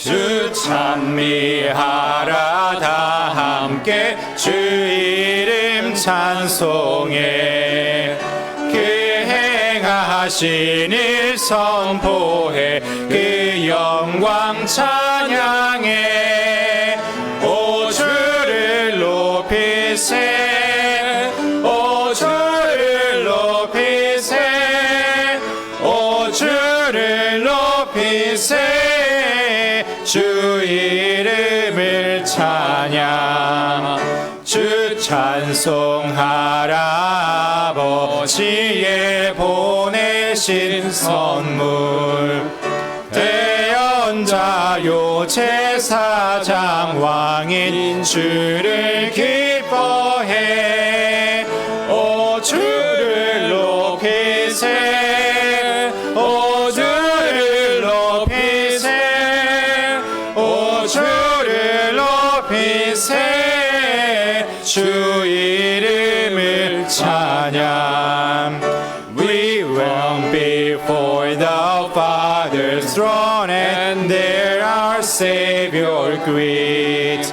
주 찬미하라 다 함께 주 이름 찬송해 그 행하신 일 선포해 그 영광 찬양해 오 주를 높이세 오 주를 높이세 오 주를 높이세 주 이름을 찬양 주 찬송하라 아버지의 보내신 선물 대언자요 제사장 왕인 주를 기뻐해 오 주를 높이세 오 주를 높이세 오 주를 높이세 주 이름을 찬양 We went before the Father's throne and there our Savior greet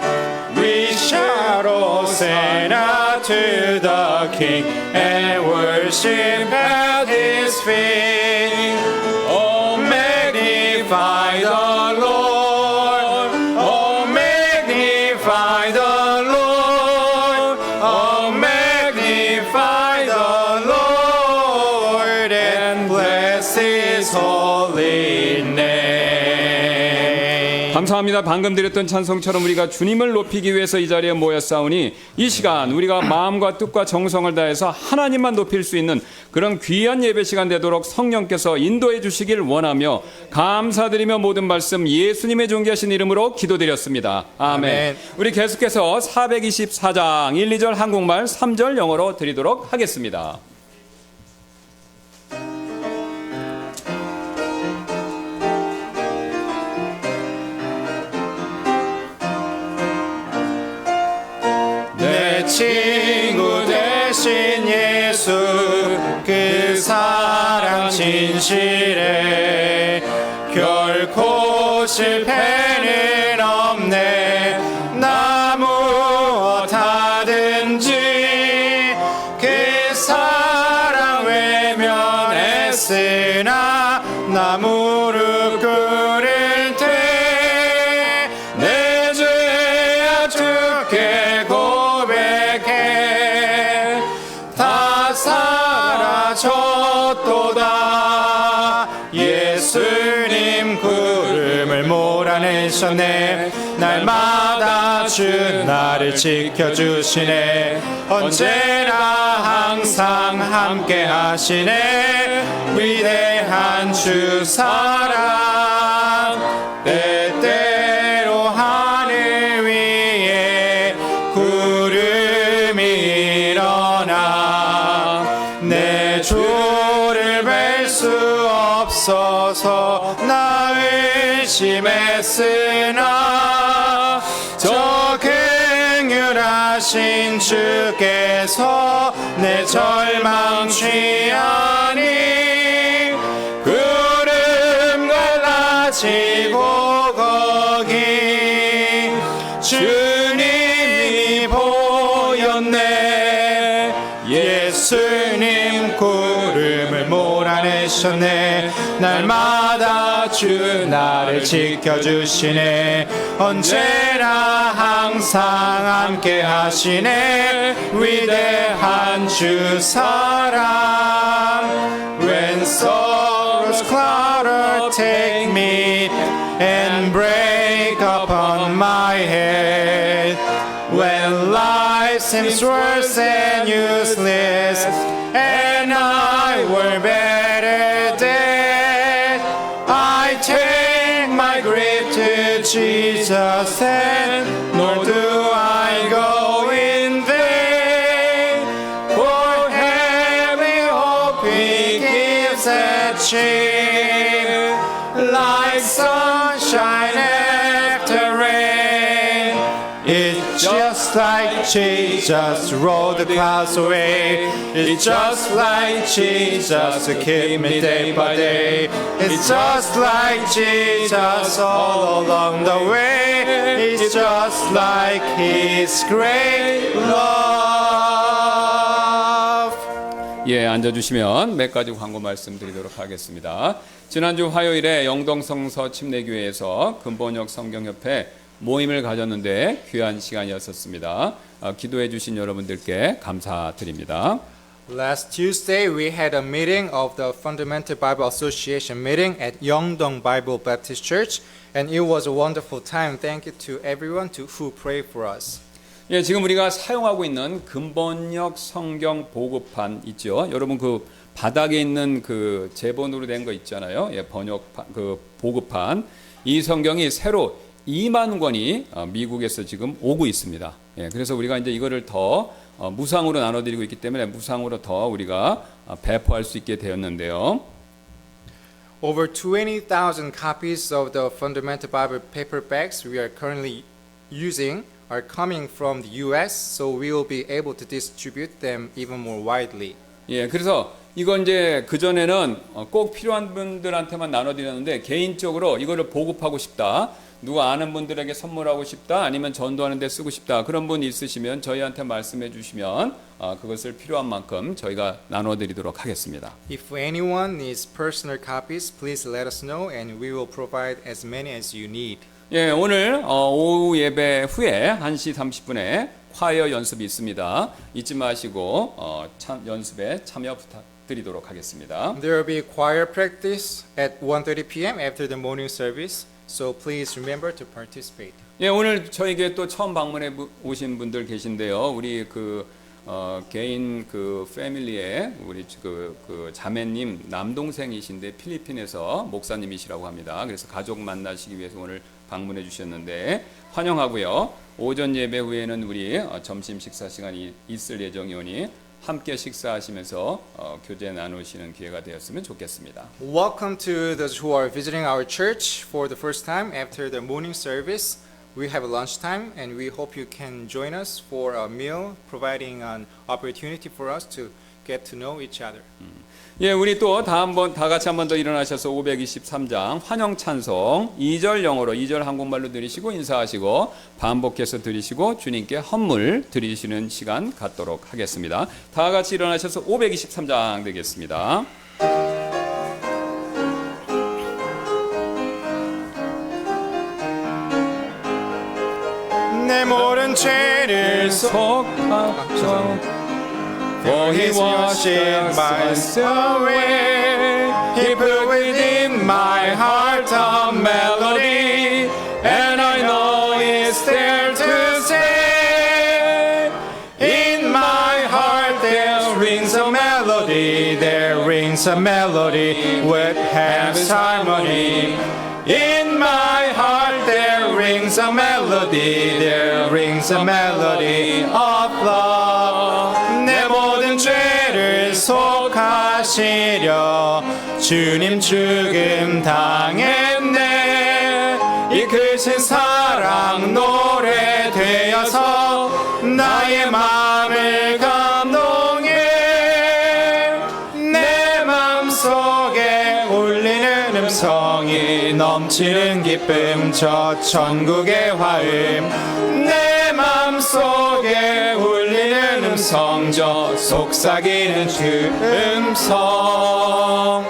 We shout Hosanna to the King and worship at His feet Oh magnify the Lord Oh magnify the Lord Oh magnify the Lord and bless His holy name. 감사합니다. 방금 드렸던 찬송처럼 우리가 주님을 높이기 위해서 이 자리에 모였사오니 이 시간 우리가 마음과 뜻과 정성을 다해서 하나님만 높일 수 있는 그런 귀한 예배 시간 되도록 성령께서 인도해 주시길 원하며 감사드리며 모든 말씀 예수님의 존귀하신 이름으로 기도드렸습니다. 아멘. 우리 계속해서 424장 1, 2절 한국말 3절 영어로 드리도록 하겠습니다. 내 친구 되신 예수 그 사랑 진실해 결코 실패는 없네 나 무엇하든지 그 사랑 외면했으나 나 무릎 꿇을 때 내 죄야 주께 고백해 다 사라졌도다 예수님 구름을 몰아내셨네 날마다 주 나를 지켜주시네 언제나 항상 함께 하시네 위대한 주 사랑 때때로 하늘 위에 구름이 일어나 내 주를 뵐 수 없어서 나 의심했으나 저 긍휼하신 주께서 내 절망 취하니 구름 갈라지고 거기 주님이 보였네 예수님 구름을 몰아내셨네 날마다 주 나를 지켜주시네 언제나 항상 함께 하시네 위대한 주 사랑 When sorrows cloud take me and break upon my head When life seems worse and useless and I were better dead I take my grief to Jesus and nor do I go in vain for heavenly hope He gives and cheer like sunshine after rain It's just like Jesus rolled the clouds away. It's just like Jesus to keep me day by day. It's just like Jesus all along the way. It's just like His great love. 예, 앉아주시면 몇 가지 광고 말씀드리도록 하겠습니다. 지난주 화요일에 영동성서 침례교회에서 근본역 성경협회 모임을 가졌는데 귀한 시간이었었습니다. 기도해 주신 여러분들께 감사드립니다. Last Tuesday, we had a meeting of the Fundamental Bible Association meeting at Yeongdong Bible Baptist Church, and it was a wonderful time. Thank you to everyone who prayed for us. 예, 지금 우리가 사용하고 있는 근본역 성경 보급판 있죠. 여러분 그 바닥에 있는 그 제본으로 된 거 있잖아요. 예, 번역판 그 보급판. 이 성경이 새로 2만 권이 미국에서 지금 오고 있습니다. 예, 그래서 우리가 이제 이거를 더 무상으로 나눠드리고 있기 때문에 무상으로 더 우리가 배포할 수 있게 되었는데요. Over 20,000 copies of the Fundamental Bible paperbacks we are currently using are coming from the U.S., so we will be able to distribute them even more widely. 예, 그래서 이건 이제 그전에는 꼭 필요한 분들한테만 나눠드렸는데 개인적으로 이거를 보급하고 싶다. 누가 아는 분들에게 선물하고 싶다. 아니면 전도하는 데 쓰고 싶다. 그런 분 있으시면 저희한테 말씀해 주시면 그것을 필요한 만큼 저희가 나눠드리도록 하겠습니다. If anyone needs personal copies, please let us know and we will provide as many as you need. 예, 오늘 오후 예배 후에 1시 30분에 콰이어 연습이 있습니다. 잊지 마시고 연습에 참여 부탁드리도록 하겠습니다. There will be choir practice at 1:30 p.m. after the morning service, so please remember to participate. 예, 오늘 저에게 또 처음 방문해 오신 분들 계신데요. 우리 개인 패밀리에 우리 그 자매님 남동생이신데 필리핀에서 목사님이시라고 합니다. 그래서 가족 만나시기 위해서 오늘 방문해 주셨는데 환영하고요. 오전 예배 후에는 우리 점심 식사 시간이 있을 예정이오니 함께 식사하시면서 교제 나누시는 기회가 되었으면 좋겠습니다. Welcome to those who are visiting our church for the first time after the morning service. We have a lunchtime and we hope you can join us for a meal, providing an opportunity for us to get to know each other. 예, 우리 또 다 같이 한 번 더 일어나셔서 523장 환영 찬송 2절 영어로 2절 한국말로 드리시고 인사하시고 반복해서 드리시고 주님께 헌물 드리시는 시간 갖도록 하겠습니다. 다 같이 일어나셔서 523장 되겠습니다. 내 모든 죄를 속하죠. For His washed my away, He put within my heart a melody, and I know it's there to stay. In my heart there rings a melody, there rings a melody with heaven's harmony. In my heart there rings a melody, there rings a melody of love. 내 모든 죄를 속하시려 주님 죽음 당했네. 이 크신 사랑 노래 되어서 나의 마음을 감동해. 내 마음속에 울리는 음성이 넘치는 기쁨 저 천국의 화음. 내 마음속에 울리는 음성 저 속삭이는 주 음성.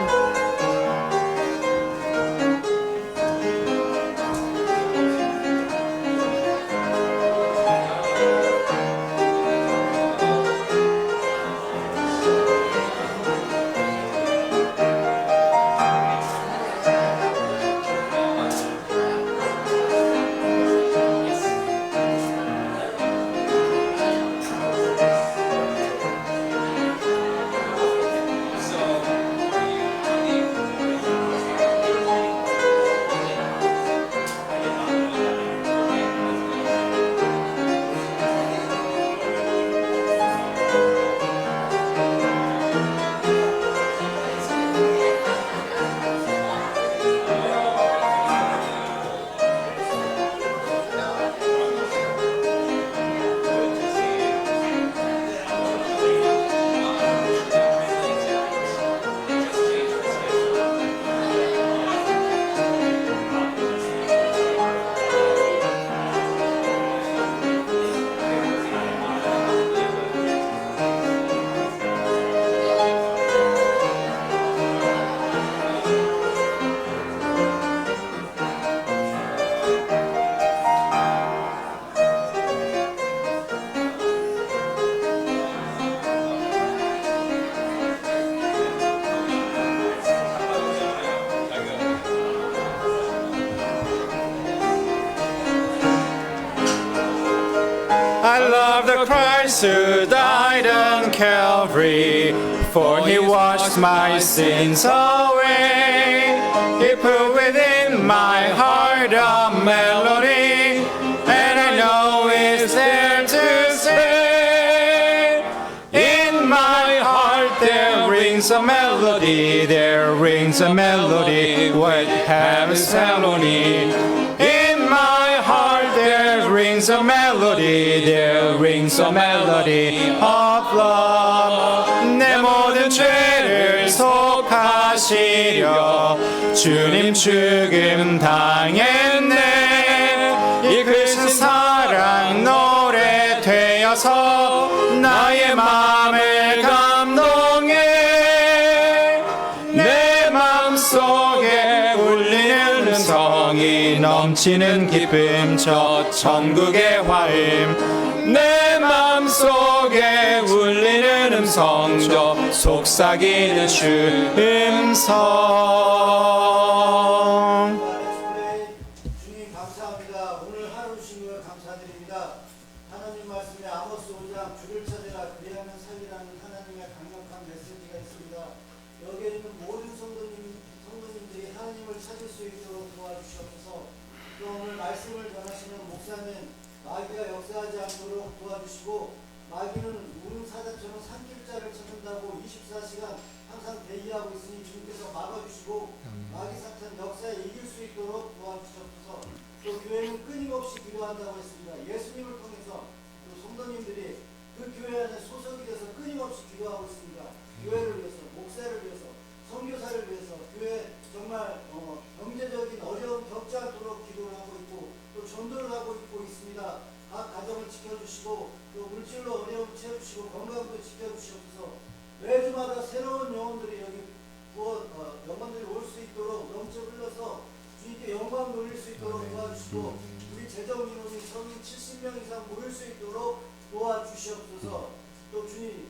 of the Christ who died on Calvary, for he washed my sins away. He put within my heart a melody, and I know it's there to say. In my heart there rings a melody, there rings a melody, what heaven's harmony. In my heart there rings a melody, there rings a melody of love. 내 모든 죄를 속하시려 주님 죽음 당했네. 이 크신 사랑 노래 되어서 나의 마음을 감동해. 내 마음속에 울리는 음성이 넘치는 기쁨 저 천국의 화음. 내 마음속에 울리는 음성 저 속삭이는 주 음성. 주님 감사합니다. 오늘 하루 주신 걸 감사드립니다. 하나님 말씀에 아모스 5장 주를 찾으라 그리하면 살리라는 하나님의 강력한 메시지가 있습니다. 여기에 있는 모든 성도님들이 하나님을 찾을 수 있도록 도와주시옵소서. 또 오늘 말씀을 전하시는 목사님 마귀가 역사하지 않도록 도와주시고, 마귀는 우릉사자처럼 산길자를 찾는다고 24시간 항상 대기하고 있으니 주님께서 막아주시고 마귀 사탄 역사에 이길 수 있도록 도와주시옵소서. 또 교회는 끊임없이 기도한다고 했습니다. 예수님을 통해서 또 성도님들이 그 교회 안에 소속이 돼서 끊임없이 기도하고 있습니다. 교회를 위해서, 목사를 위해서, 선교사를 위해서, 교회 정말 경제적인 어려움 겪지 않도록 기도를 하고 있고 또 전도를 하고 있습니다. 각 가정을 지켜주시고 또 물질로 어려움 채워주시고 건강도 지켜주시옵소서. 매주마다 새로운 영혼들이 여기 영혼들이 올 수 있도록 넘쳐 흘러서 주님께 영광 돌릴 수 있도록 도와주시고, 우리 재정 인원이 성인 70명 이상 모일 수 있도록 도와주시옵소서. 또 주님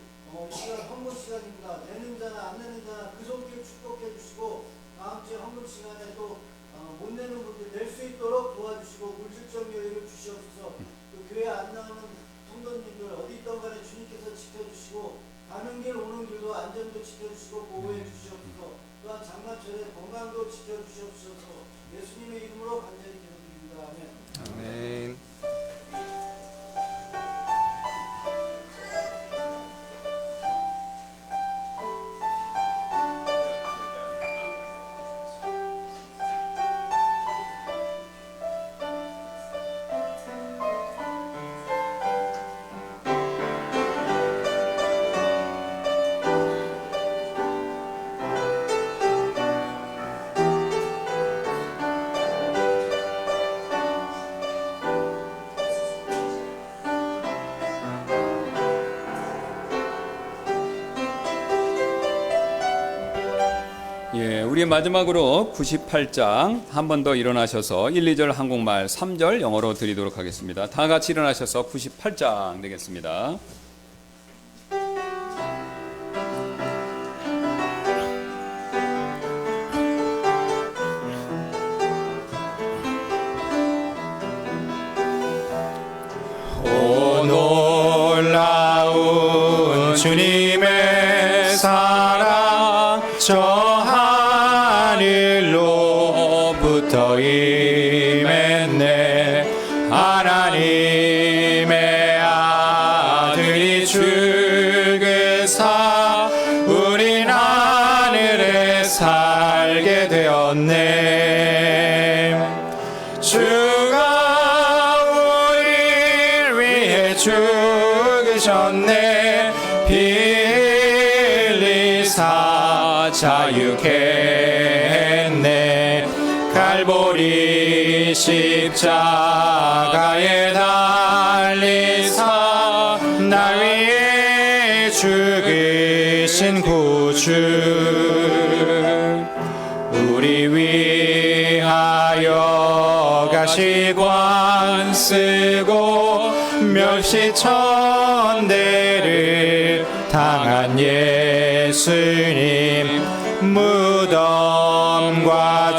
시간 헌금 시간입니다. 내는 자나 안 내는 자나 그 손길 축복해 주시고, 다음 주에 헌금 시간에 또 못 내는 분들 낼 수 있도록 도와주시고 물질적 여유를 주시옵소서. 또 교회 안 나오는 성도님들 어디 있던 간에 주님께서 지켜주시고 가는 길 오는 길도 안전도 지켜주시고 보호해 주시옵소서. 또한 장마철에 건강도 지켜주시옵소서. 예수님의 이름으로 간절히 기도드립니다. 아멘. 아멘. 우리 마지막으로 98장 한 번 더 일어나셔서 1, 2절 한국말, 3절 영어로 드리도록 하겠습니다. 다 같이 일어나셔서 98장 되겠습니다. 오 놀라운 주님의 사랑 저 하늘로부터 임했네. 하나님의 아들이 죽으사 우린 하늘에 살게 되었네. 주가 우리를 위해 죽으셨네. 피 흘리사 자유케 갈보리 십자가에 달리사 날 위해 죽으신 구주 우리 위하여 가시관 쓰고 멸시천대를 당한 예수님 무덤과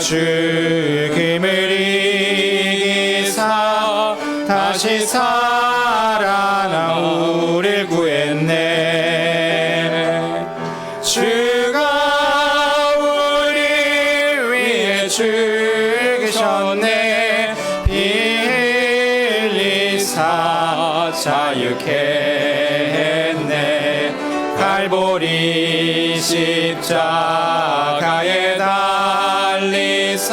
죽음을 이기사 다시 살아나오셨네. 죽으셨네. 피 흘리사 자유케 했네. 갈보리 십자가에 달리사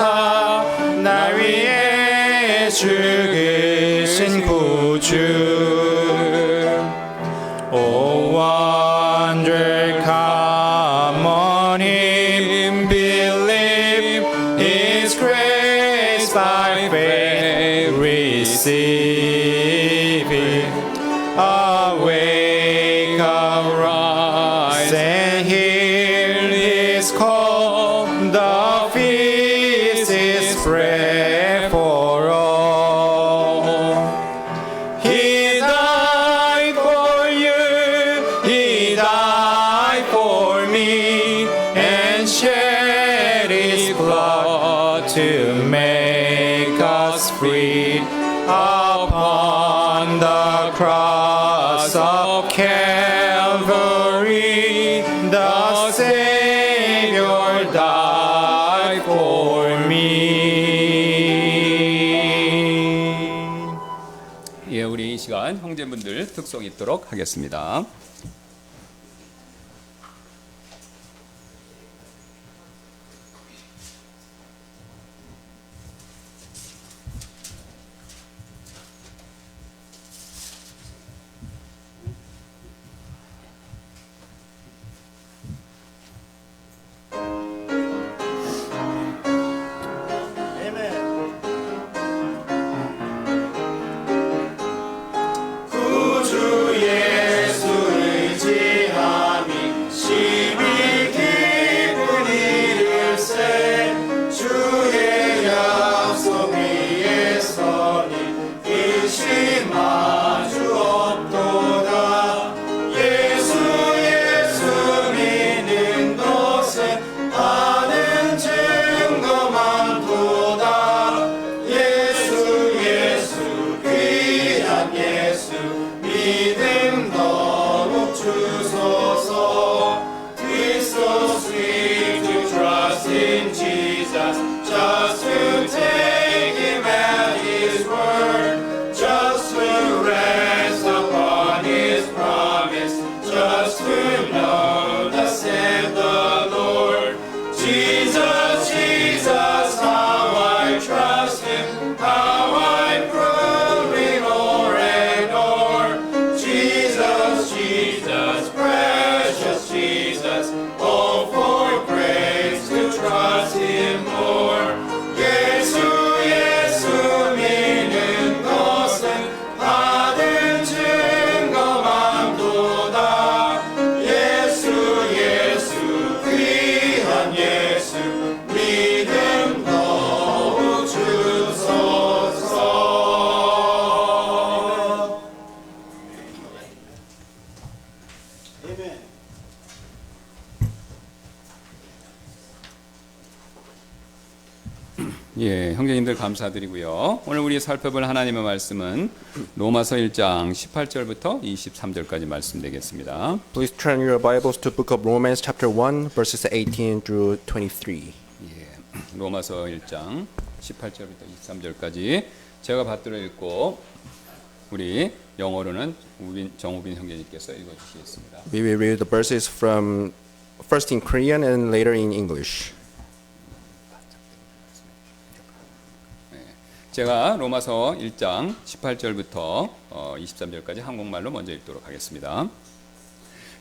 날 위해 죽으신 구주. O wonder, come on him, believe his grace by faith, receive it. Awake, arise, and hear his call. The feast is spread for all. He died for you, he died for me, and shed his blood to make us free. Upon the cross of Calvary, the Savior died for me. 예, 우리 이 시간 형제분들 특송 있도록 하겠습니다. 구주 예수 의지함이 심히 기쁜 일일세. 주의 약속 위에 서니 의심하주 없도다. 예수 믿는 것은 하는 증거 많도다. 예수 귀한 예수 믿음 더욱 주소서. It's so sweet to trust in Jesus, just to take him at his word, just to rest upon his promise, just to know thus said the Lord. Jesus, Jesus, how I trust him, how I prove it o'er and o'er. Jesus, Jesus, precious Jesus, oh for grace to trust him more. 예수 믿는 것은 받은 증거 많도다. 예수 귀한 예수 믿음 더욱 주소서. 아멘. 예, 형제님들 감사드리고요. 오늘 우리 살펴볼 하나님의 말씀은 로마서 1장 18절부터 23절까지 말씀 되겠습니다. Please turn your Bibles to Book of Romans chapter 1 verses 18 through 23. 로마서 1장 18절부터 23절까지 제가 받들어 읽고 우리 영어로는 정우빈 형제님께서 읽어주시겠습니다. We will read the verses from first in Korean and later in English. 제가 로마서 1장 18절부터 23절까지 한국말로 먼저 읽도록 하겠습니다.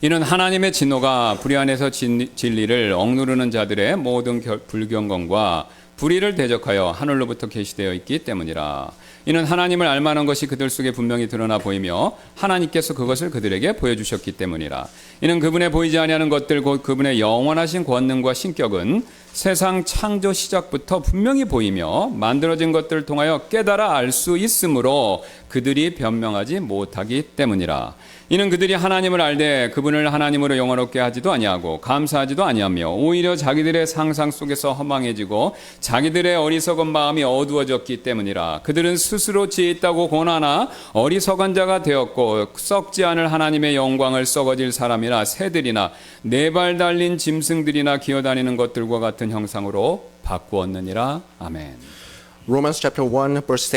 이는 하나님의 진노가 불의안에서 진리를 억누르는 자들의 모든 불경건과 불의를 대적하여 하늘로부터 계시되어 있기 때문이라. 이는 하나님을 알만한 것이 그들 속에 분명히 드러나 보이며 하나님께서 그것을 그들에게 보여주셨기 때문이라. 이는 그분의 보이지 아니하는 것들 곧 그분의 영원하신 권능과 신격은 세상 창조 시작부터 분명히 보이며 만들어진 것들을 통하여 깨달아 알 수 있으므로 그들이 변명하지 못하기 때문이라. 이는 그들이 하나님을 알되 그분을 하나님으로 영원롭게 하지도 아니하고 감사하지도 아니하며 오히려 자기들의 상상 속에서 허망해지고 자기들의 어리석은 마음이 어두워졌기 때문이라. 그들은 스스로 지혜 있다고 권하나 어리석은 자가 되었고 썩지 않을 하나님의 영광을 썩어질 사람이나 새들이나 네 발 달린 짐승들이나 기어다니는 것들과 같은 형상으로 바꾸었느니라. 아멘. Romans chapter 1 verses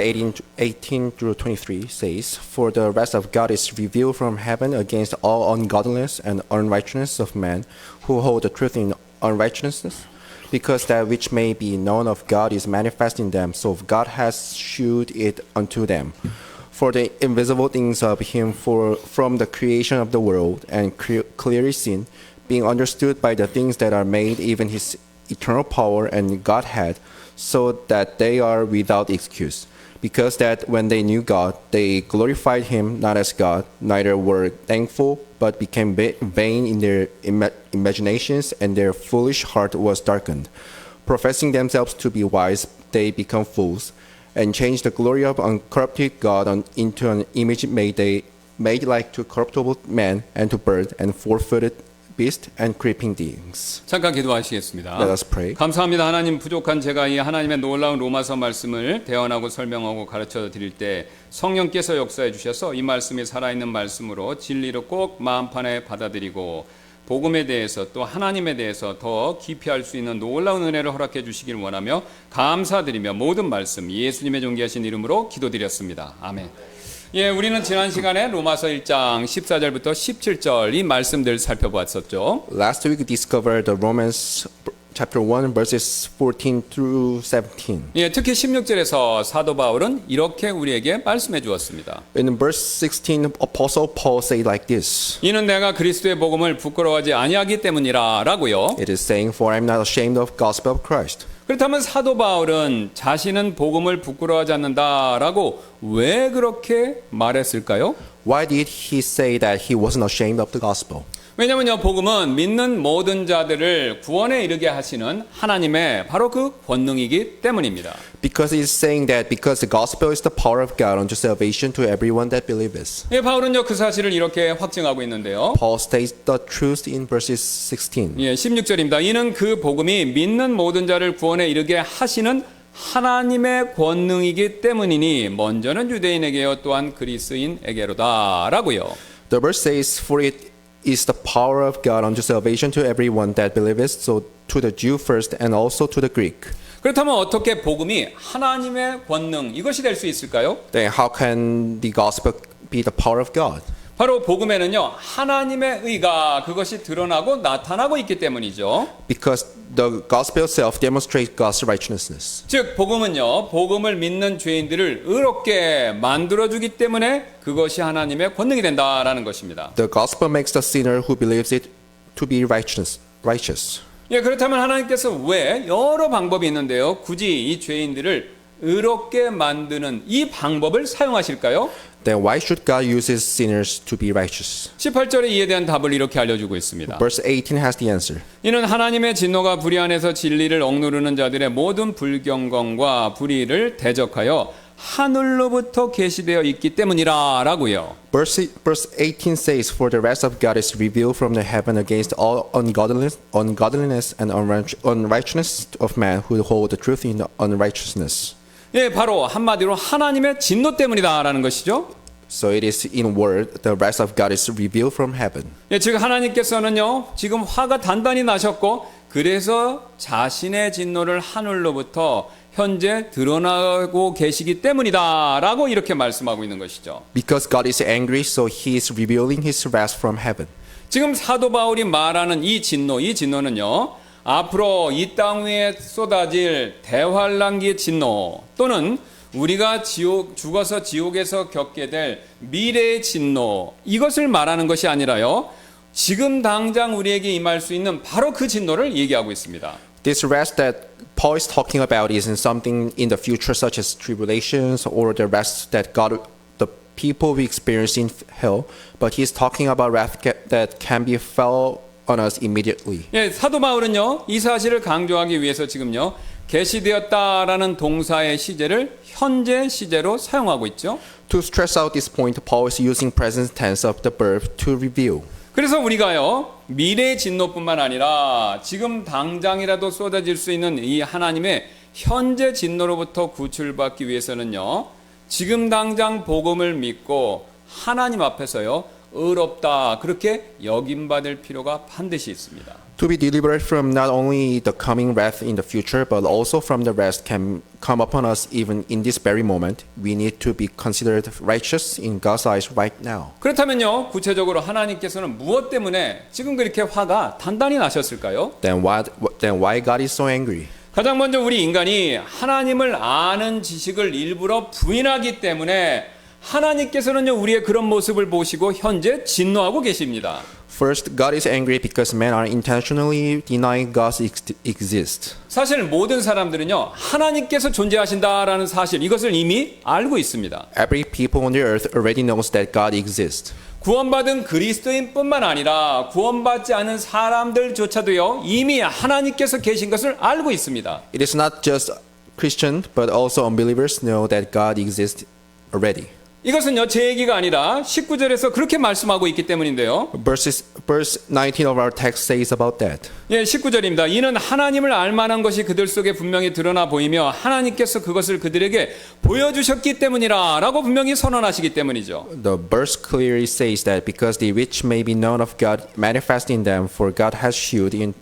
18 through 23 says, For the wrath of God is revealed from heaven against all ungodliness and unrighteousness of men who hold the truth in unrighteousness, because that which may be known of God is manifest in them, so God has shewed it unto them. For the invisible things of him from the creation of the world and clearly seen, being understood by the things that are made, even his eternal power and Godhead, so that they are without excuse. Because that when they knew God, they glorified him not as God, neither were thankful, but became vain in their imaginations, and their foolish heart was darkened. Professing themselves to be wise, they become fools, and changed the glory of uncorrupted God into an image made like to corruptible man, and to bird, and four-footed beast, and creeping things. 잠깐 기도하시겠습니다. Let us pray. 감사합니다. 하나님, 부족한 제가 이 하나님의 놀라운 로마서 말씀을 대언하고 설명하고 가르쳐 드릴 때 성령께서 역사해 주셔서 이 말씀이 살아있는 말씀으로 진리로 꼭 마음판에 받아들이고 복음에 대해서 또 하나님에 대해서 더 깊이 알 수 있는 놀라운 은혜를 허락해 주시길 원하며 감사드리며 모든 말씀 예수님의 존귀하신 이름으로 기도드렸습니다. 아멘. 예, 우리는 지난 시간에 로마서 1장 14절부터 17절 이 말씀들 살펴보았었죠. Last week we discovered the Romans chapter 1 verses 14 through 17. 예, 특히 16절에서 사도 바울은 이렇게 우리에게 말씀해 주었습니다. In verse 16, Apostle Paul said like this. 이는 내가 그리스도의 복음을 부끄러워하지 아니하기 때문이라라고요. It is saying, For I am not ashamed of the gospel of Christ. 그렇다면 사도 바울은 자신은 복음을 부끄러워하지 않는다라고 왜 그렇게 말했을까요? Why did he say that he wasn't ashamed of the gospel? 왜냐면요, 복음은 믿는 모든 자들을 구원에 이르게 하시는 하나님의 바로 그 권능이기 때문입니다. Because he's saying that because the gospel is the power of God unto salvation to everyone that believes. 예, 바울은요 그 사실을 이렇게 확증하고 있는데요. Paul states the truth in verses 16. 예, 16절입니다. 이는 그 복음이 믿는 모든 자를 구원에 이르게 하시는 하나님의 권능이기 때문이니 먼저는 유대인에게요 또한 그리스인에게로다라고요. The verse says, For it is the power of God unto salvation to everyone that believeth, so to the Jew first and also to the Greek. 그렇다면 어떻게 복음이 하나님의 권능 이것이 될 수 있을까요? Then how can the gospel be the power of God? 바로 복음에는요 하나님의 의가 그것이 드러나고 나타나고 있기 때문이죠. Because the gospel itself demonstrates God's righteousness. 즉 복음은요 복음을 믿는 죄인들을 의롭게 만들어주기 때문에 그것이 하나님의 권능이 된다라는 것입니다. The gospel makes the sinner who believes it to be righteous. 예, 그렇다면 하나님께서 왜 여러 방법이 있는데요 굳이 이 죄인들을 의롭게 만드는 이 방법을 사용하실까요? Then why should God use his sinners to be righteous? 18절에 이에 대한 답을 이렇게 알려주고 있습니다. Verse 18 has the answer. 이는 하나님의 진노가 불의안에서 진리를 억누르는 자들의 모든 불경건과 불의를 대적하여 하늘로부터 계시되어 있기 때문이라라고요. Verse 18 says, For the wrath of God is revealed from the heaven against all ungodliness and unrighteousness of man who hold the truth in unrighteousness. 예, 바로 한마디로 하나님의 진노 때문이다라는 것이죠. So it is in word, the wrath of God is revealed from heaven. 예, 즉 하나님께서는요 지금 화가 단단히 나셨고 그래서 자신의 진노를 하늘로부터 현재 드러나고 계시기 때문이다라고 이렇게 말씀하고 있는 것이죠. Because God is angry, so he is revealing his wrath from heaven. 지금 사도 바울이 말하는 이 진노는요 앞으로 이 땅 위에 쏟아질 대환란기의 진노 또는 우리가 죽어서 지옥에서 겪게 될 미래의 진노 이것을 말하는 것이 아니라요 지금 당장 우리에게 임할 수 있는 바로 그 진노를 얘기하고 있습니다. This wrath that Paul is talking about isn't something in the future such as tribulations or the wrath that the people will experience in hell, but he's talking about wrath that can be felt on us immediately. 예, 사도 바울은요 이 사실을 강조하기 위해서 지금요 계시되었다라는 동사의 시제를 현재 시제로 사용하고 있죠. To stress out this point, Paul is using present tense of the verb to reveal. 그래서 우리가요 미래의 진노뿐만 아니라 지금 당장이라도 쏟아질 수 있는 이 하나님의 현재 진노로부터 구출받기 위해서는요 지금 당장 복음을 믿고 하나님 앞에서요 의롭다 그렇게 여김받을 필요가 반드시 있습니다. To be delivered from not only the coming wrath in the future, but also from the wrath can come upon us even in this very moment, we need to be considered righteous in God's eyes right now. 그렇다면요, 구체적으로 하나님께서는 무엇 때문에 지금 그렇게 화가 단단히 나셨을까요? Then why God is so angry? 가장 먼저 우리 인간이 하나님을 아는 지식을 일부러 부인하기 때문에 하나님께서는요, 우리의 그런 모습을 보시고 현재 진노하고 계십니다. First, God is angry because men are intentionally denying God exists. 사실 모든 사람들은요, 하나님께서 존재하신다라는 사실 이것을 이미 알고 있습니다. Every people on the earth already knows that God exists. 구원받은 그리스도인뿐만 아니라 구원받지 않은 사람들조차도요, 이미 하나님께서 계신 것을 알고 있습니다. It is not just Christian, but also unbelievers know that God exists already. 이것은요, 제 얘기가 아니라 19절에서 그렇게 말씀하고 있기 때문인데요. Verse 19 of our text says about that. 예, 19절입니다. 이는 하나님을 알만한 것이 그들 속에 분명히 드러나 보이며 하나님께서 그것을 그들에게 보여주셨기 때문이라 라고 분명히 선언하시기 때문이죠. The verse clearly says that because the which may be known of God manifest in them, for God has shewed it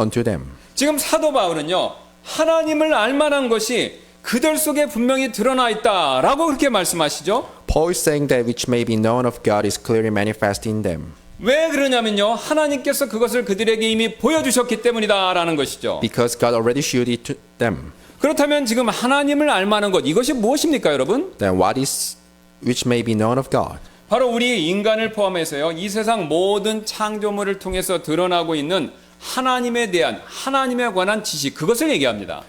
unto them. 지금 사도 바울은요, 하나님을 알만한 것이 그들 속에 분명히 드러나 있다라고 그렇게 말씀하시죠. Paul is saying that which may be known of God is clearly manifest in them. 왜 그러냐면요, 하나님께서 그것을 그들에게 이미 보여주셨기 때문이다라는 것이죠. Because God already shewed it to them. 그렇다면 지금 하나님을 알만한 것, 이것이 무엇입니까, 여러분? Then what is which may be known of God? 바로 우리 인간을 포함해서요, 이 세상 모든 창조물을 통해서 드러나고 있는 하나님에 대한, 하나님에 관한 지식, 그것을 얘기합니다.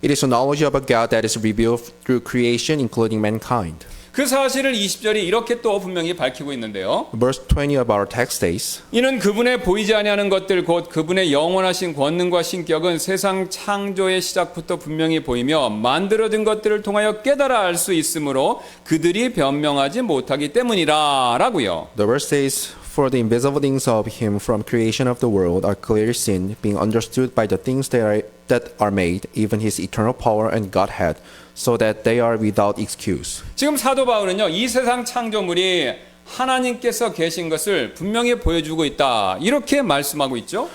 It is a knowledge of a God that is revealed through creation, including mankind. 그 사실을 20절이 이렇게 또 분명히 밝히고 있는데요. Verse 20 of our text says, 이는 그분의 보이지 아니하는 것들 곧 그분의 영원하신 권능과 신격은 세상 창조의 시작부터 분명히 보이며 만들어진 것들을 통하여 깨달아 알 수 있으므로 그들이 변명하지 못하기 때문이라 라고요. the verse says, For the invisible things of him from creation of the world are clearly seen, being understood by the things that are made, even his eternal power and Godhead, so that they are without excuse. 지금 사도 바울은요, 이 세상 창조물이 하나님께서 계신 것을 분명히 보여주고 있다, 이렇게 말씀하고 있죠.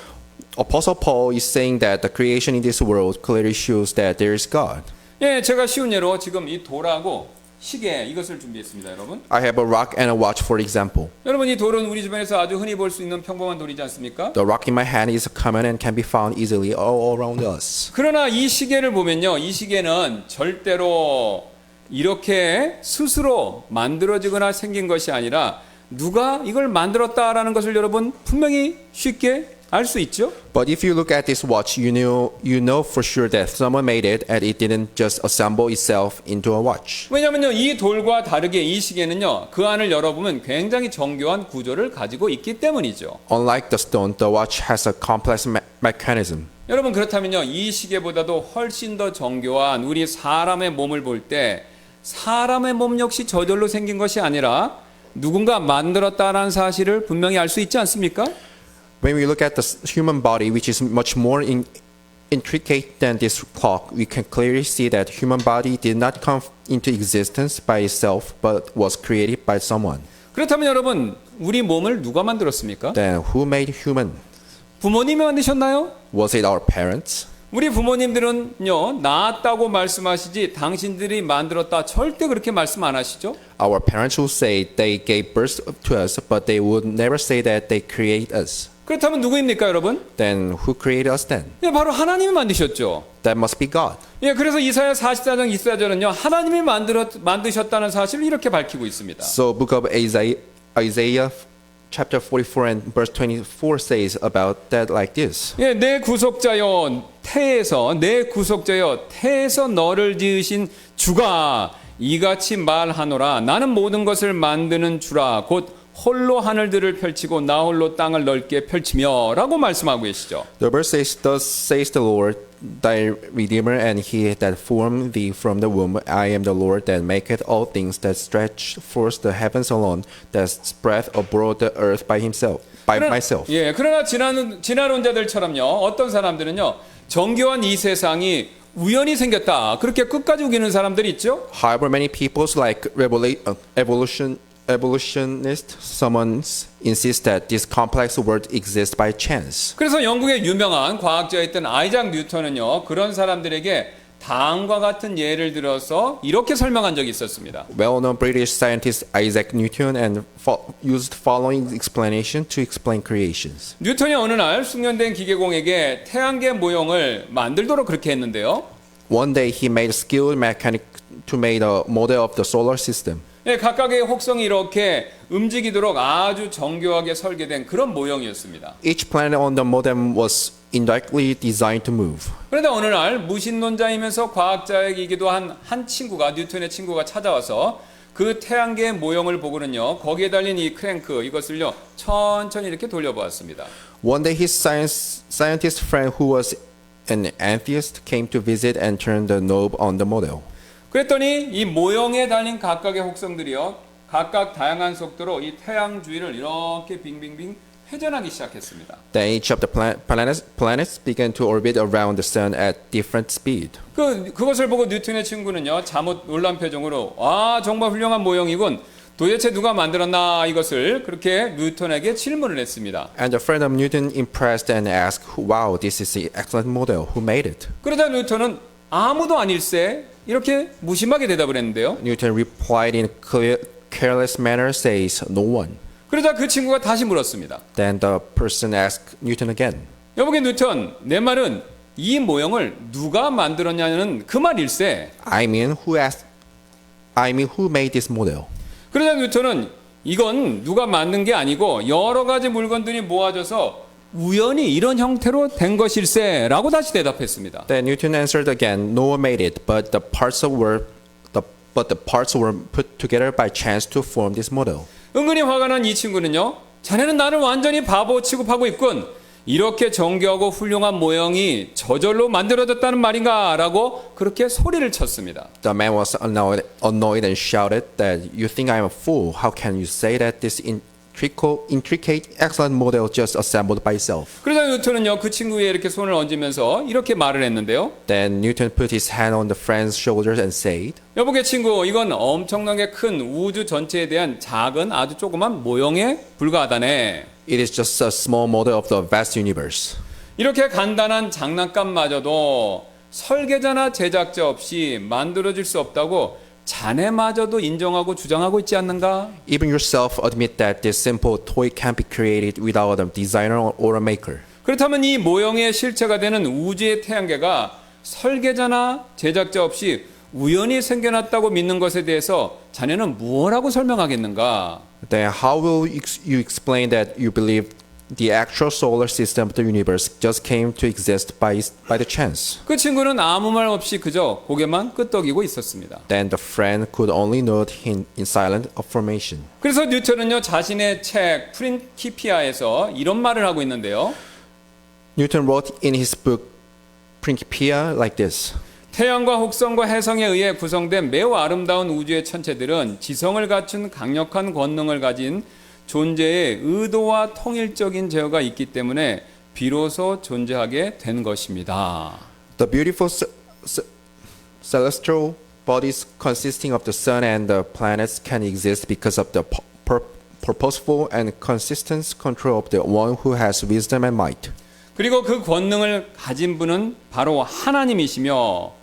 Apostle Paul is saying that the creation in this world clearly shows that there is God. 예, 제가 쉬운 예로 지금 이 돌하고 시계 이것을 준비했습니다, 여러분. I have a rock and a watch, for example. 여러분, 이 돌은 우리 주변에서 아주 흔히 볼 수 있는 평범한 돌이지 않습니까? The rock in my hand is common and can be found easily all around us. 그러나 이 시계를 보면요, 이 시계는 절대로 이렇게 스스로 만들어지거나 생긴 것이 아니라 누가 이걸 만들었다라는 것을 여러분 분명히 쉽게 알 수 있죠? But if you look at this watch, you know for sure that someone made it and it didn't just assemble itself into a watch. 왜냐하면요, 이 돌과 다르게 이 시계는요, 그 안을 열어보면 굉장히 정교한 구조를 가지고 있기 때문이죠. Unlike the stone, the watch has a complex mechanism. 여러분, 그렇다면요, 이 시계보다도 훨씬 더 정교한 우리 사람의 몸을 볼 때 사람의 몸 역시 저절로 생긴 것이 아니라 누군가 만들었다라는 사실을 분명히 알 수 있지 않습니까? When we look at the human body, which is much more intricate than this clock, we can clearly see that human body did not come into existence by itself, but was created by someone. 그렇다면 여러분, 우리 몸을 누가 만들었습니까? Then who made human? 부모님이 만드셨나요? Was it our parents? 우리 부모님들은요, 낳았다고 말씀하시지 당신들이 만들었다 절대 그렇게 말씀 안 하시죠? Our parents will say they gave birth to us, but they would never say that they create us. 그렇다면 누구입니까, 여러분? Then who created us then? 예, 바로 하나님이 만드셨죠. That must be God. 예, 그래서 이사야 44장 24절은요, 하나님이 만드셨다는 사실을 이렇게 밝히고 있습니다. So book of Isaiah chapter 44 and verse 24 says about that like this. 예, 내 구속자여 태에서 너를 지으신 주가 이같이 말하노라. 나는 모든 것을 만드는 주라. 곧 홀로 하늘들을 펼치고 나 홀로 땅을 넓게 펼치며 라고 말씀하고 계시죠. The verse says, Thus says the Lord, thy Redeemer, and he that formed thee from the womb. I am the Lord that maketh all things, that stretch forth the heavens alone, that spread abroad the earth by myself. 예, 그러나 진화론자들처럼요, 어떤 사람들은요, 정교한 이 세상이 우연히 생겼다, 그렇게 끝까지 우기는 사람들이 있죠. However, many peoples like evolutionist, someone insists that this complex world exists by chance. 그래서 영국의 유명한 과학자였던 아이작 뉴턴은요, 그런 사람들에게 다음과 같은 예를 들어서 이렇게 설명한 적이 있었습니다. Well-known British scientist Isaac Newton used following explanation to explain creations. 뉴턴이 어느 날 숙련된 기계공에게 태양계 모형을 만들도록 그렇게 했는데요. One day he made a skilled mechanic to make a model of the solar system. 예, 각각의 혹성이 이렇게 움직이도록 아주 정교하게 설계된 그런 모형이었습니다. Each planet on the model was indirectly designed to move. 그런데 어느 날 무신론자이면서 과학자이기도 한 친구가 뉴턴의 친구가 찾아와서 그 태양계의 모형을 보고는요, 거기에 달린 이 크랭크 이것을요 천천히 이렇게 돌려보았습니다. One day his scientist friend who was an atheist came to visit and turned the knob on the model. 그랬더니 이 모형에 달린 각각의 혹성들이요, 각각 다양한 속도로 이 태양 주위를 이렇게 빙빙빙 회전하기 시작했습니다. Then each of the planets began to orbit around the sun at different speed. 그것을 보고 뉴턴의 친구는요, 잠옷 놀란 표정으로 와 정말 훌륭한 모형이군. 도대체 누가 만들었나 이것을 그렇게 뉴턴에게 질문을 했습니다. And the friend of Newton impressed and asked, "Wow, this is an excellent model. Who made it?" 그러자 뉴턴은 아무도 아닐세 이렇게 무심하게 대답을 했는데요. Newton replied in a careless manner, says, "No one." 그러자 그 친구가 다시 물었습니다. Then the person asked Newton again, 여보게 뉴턴, 내 말은 이 모형을 누가 만들었냐는 그 말일세. I mean, who made this model? 그러자 뉴턴은 이건 누가 만든 게 아니고 여러 가지 물건들이 모아져서 우연히 이런 형태로 된 것일세라고 다시 대답했습니다. Then Newton answered again, "No one made it, but the parts were put together by chance to form this model." 은근히 화가 난 이 친구는요, 자네는 나를 완전히 바보 취급하고 있군. 이렇게 정교하고 훌륭한 모형이 저절로 만들어졌다는 말인가? 라고 그렇게 소리를 쳤습니다. The man was annoyed and shouted that, "You think I am a fool? How can you say that this intricate, excellent model just assembled by itself?" 그러자 뉴턴은요, 그 친구에 이렇게 손을 얹으면서 이렇게 말을 했는데요. Then Newton put his hand on the friend's shoulders and said, 여보게 친구, 이건 엄청나게 큰 우주 전체에 대한 작은 아주 조그만 모형에 불과하다네. "It is just a small model of the vast universe." 이렇게 간단한 장난감마저도 설계자나 제작자 없이 만들어질 수 없다고 자네마저도 인정하고 주장하고 있지 않는가? Even yourself admit that this simple toy can't be created without a designer or a maker. 그렇다면 이 모형의 실체가 되는 우주의 태양계가 설계자나 제작자 없이 우연히 생겨났다고 믿는 것에 대해서 자네는 무엇라고 설명하겠는가? Then how will you explain that you believe the actual solar system of the universe just came to exist by the chance? 그 친구는 아무 말 없이 그저 고개만 끄덕이고 있었습니다. Then the friend could only nod in silent affirmation. 그래서 뉴턴은요, 자신의 책 프린키피아에서 이런 말을 하고 있는데요. Newton wrote in his book Principia like this. 태양과 혹성과 해성에 의해 구성된 매우 아름다운 우주의 천체들은 지성을 갖춘 강력한 권능을 가진 존재의 의도와 통일적인 제어가 있기 때문에 비로소 존재하게 된 것입니다. The beautiful celestial bodies consisting of the sun and the planets can exist because of the purposeful and consistent control of the one who has wisdom and might. 그리고 그 권능을 가진 분은 바로 하나님이시며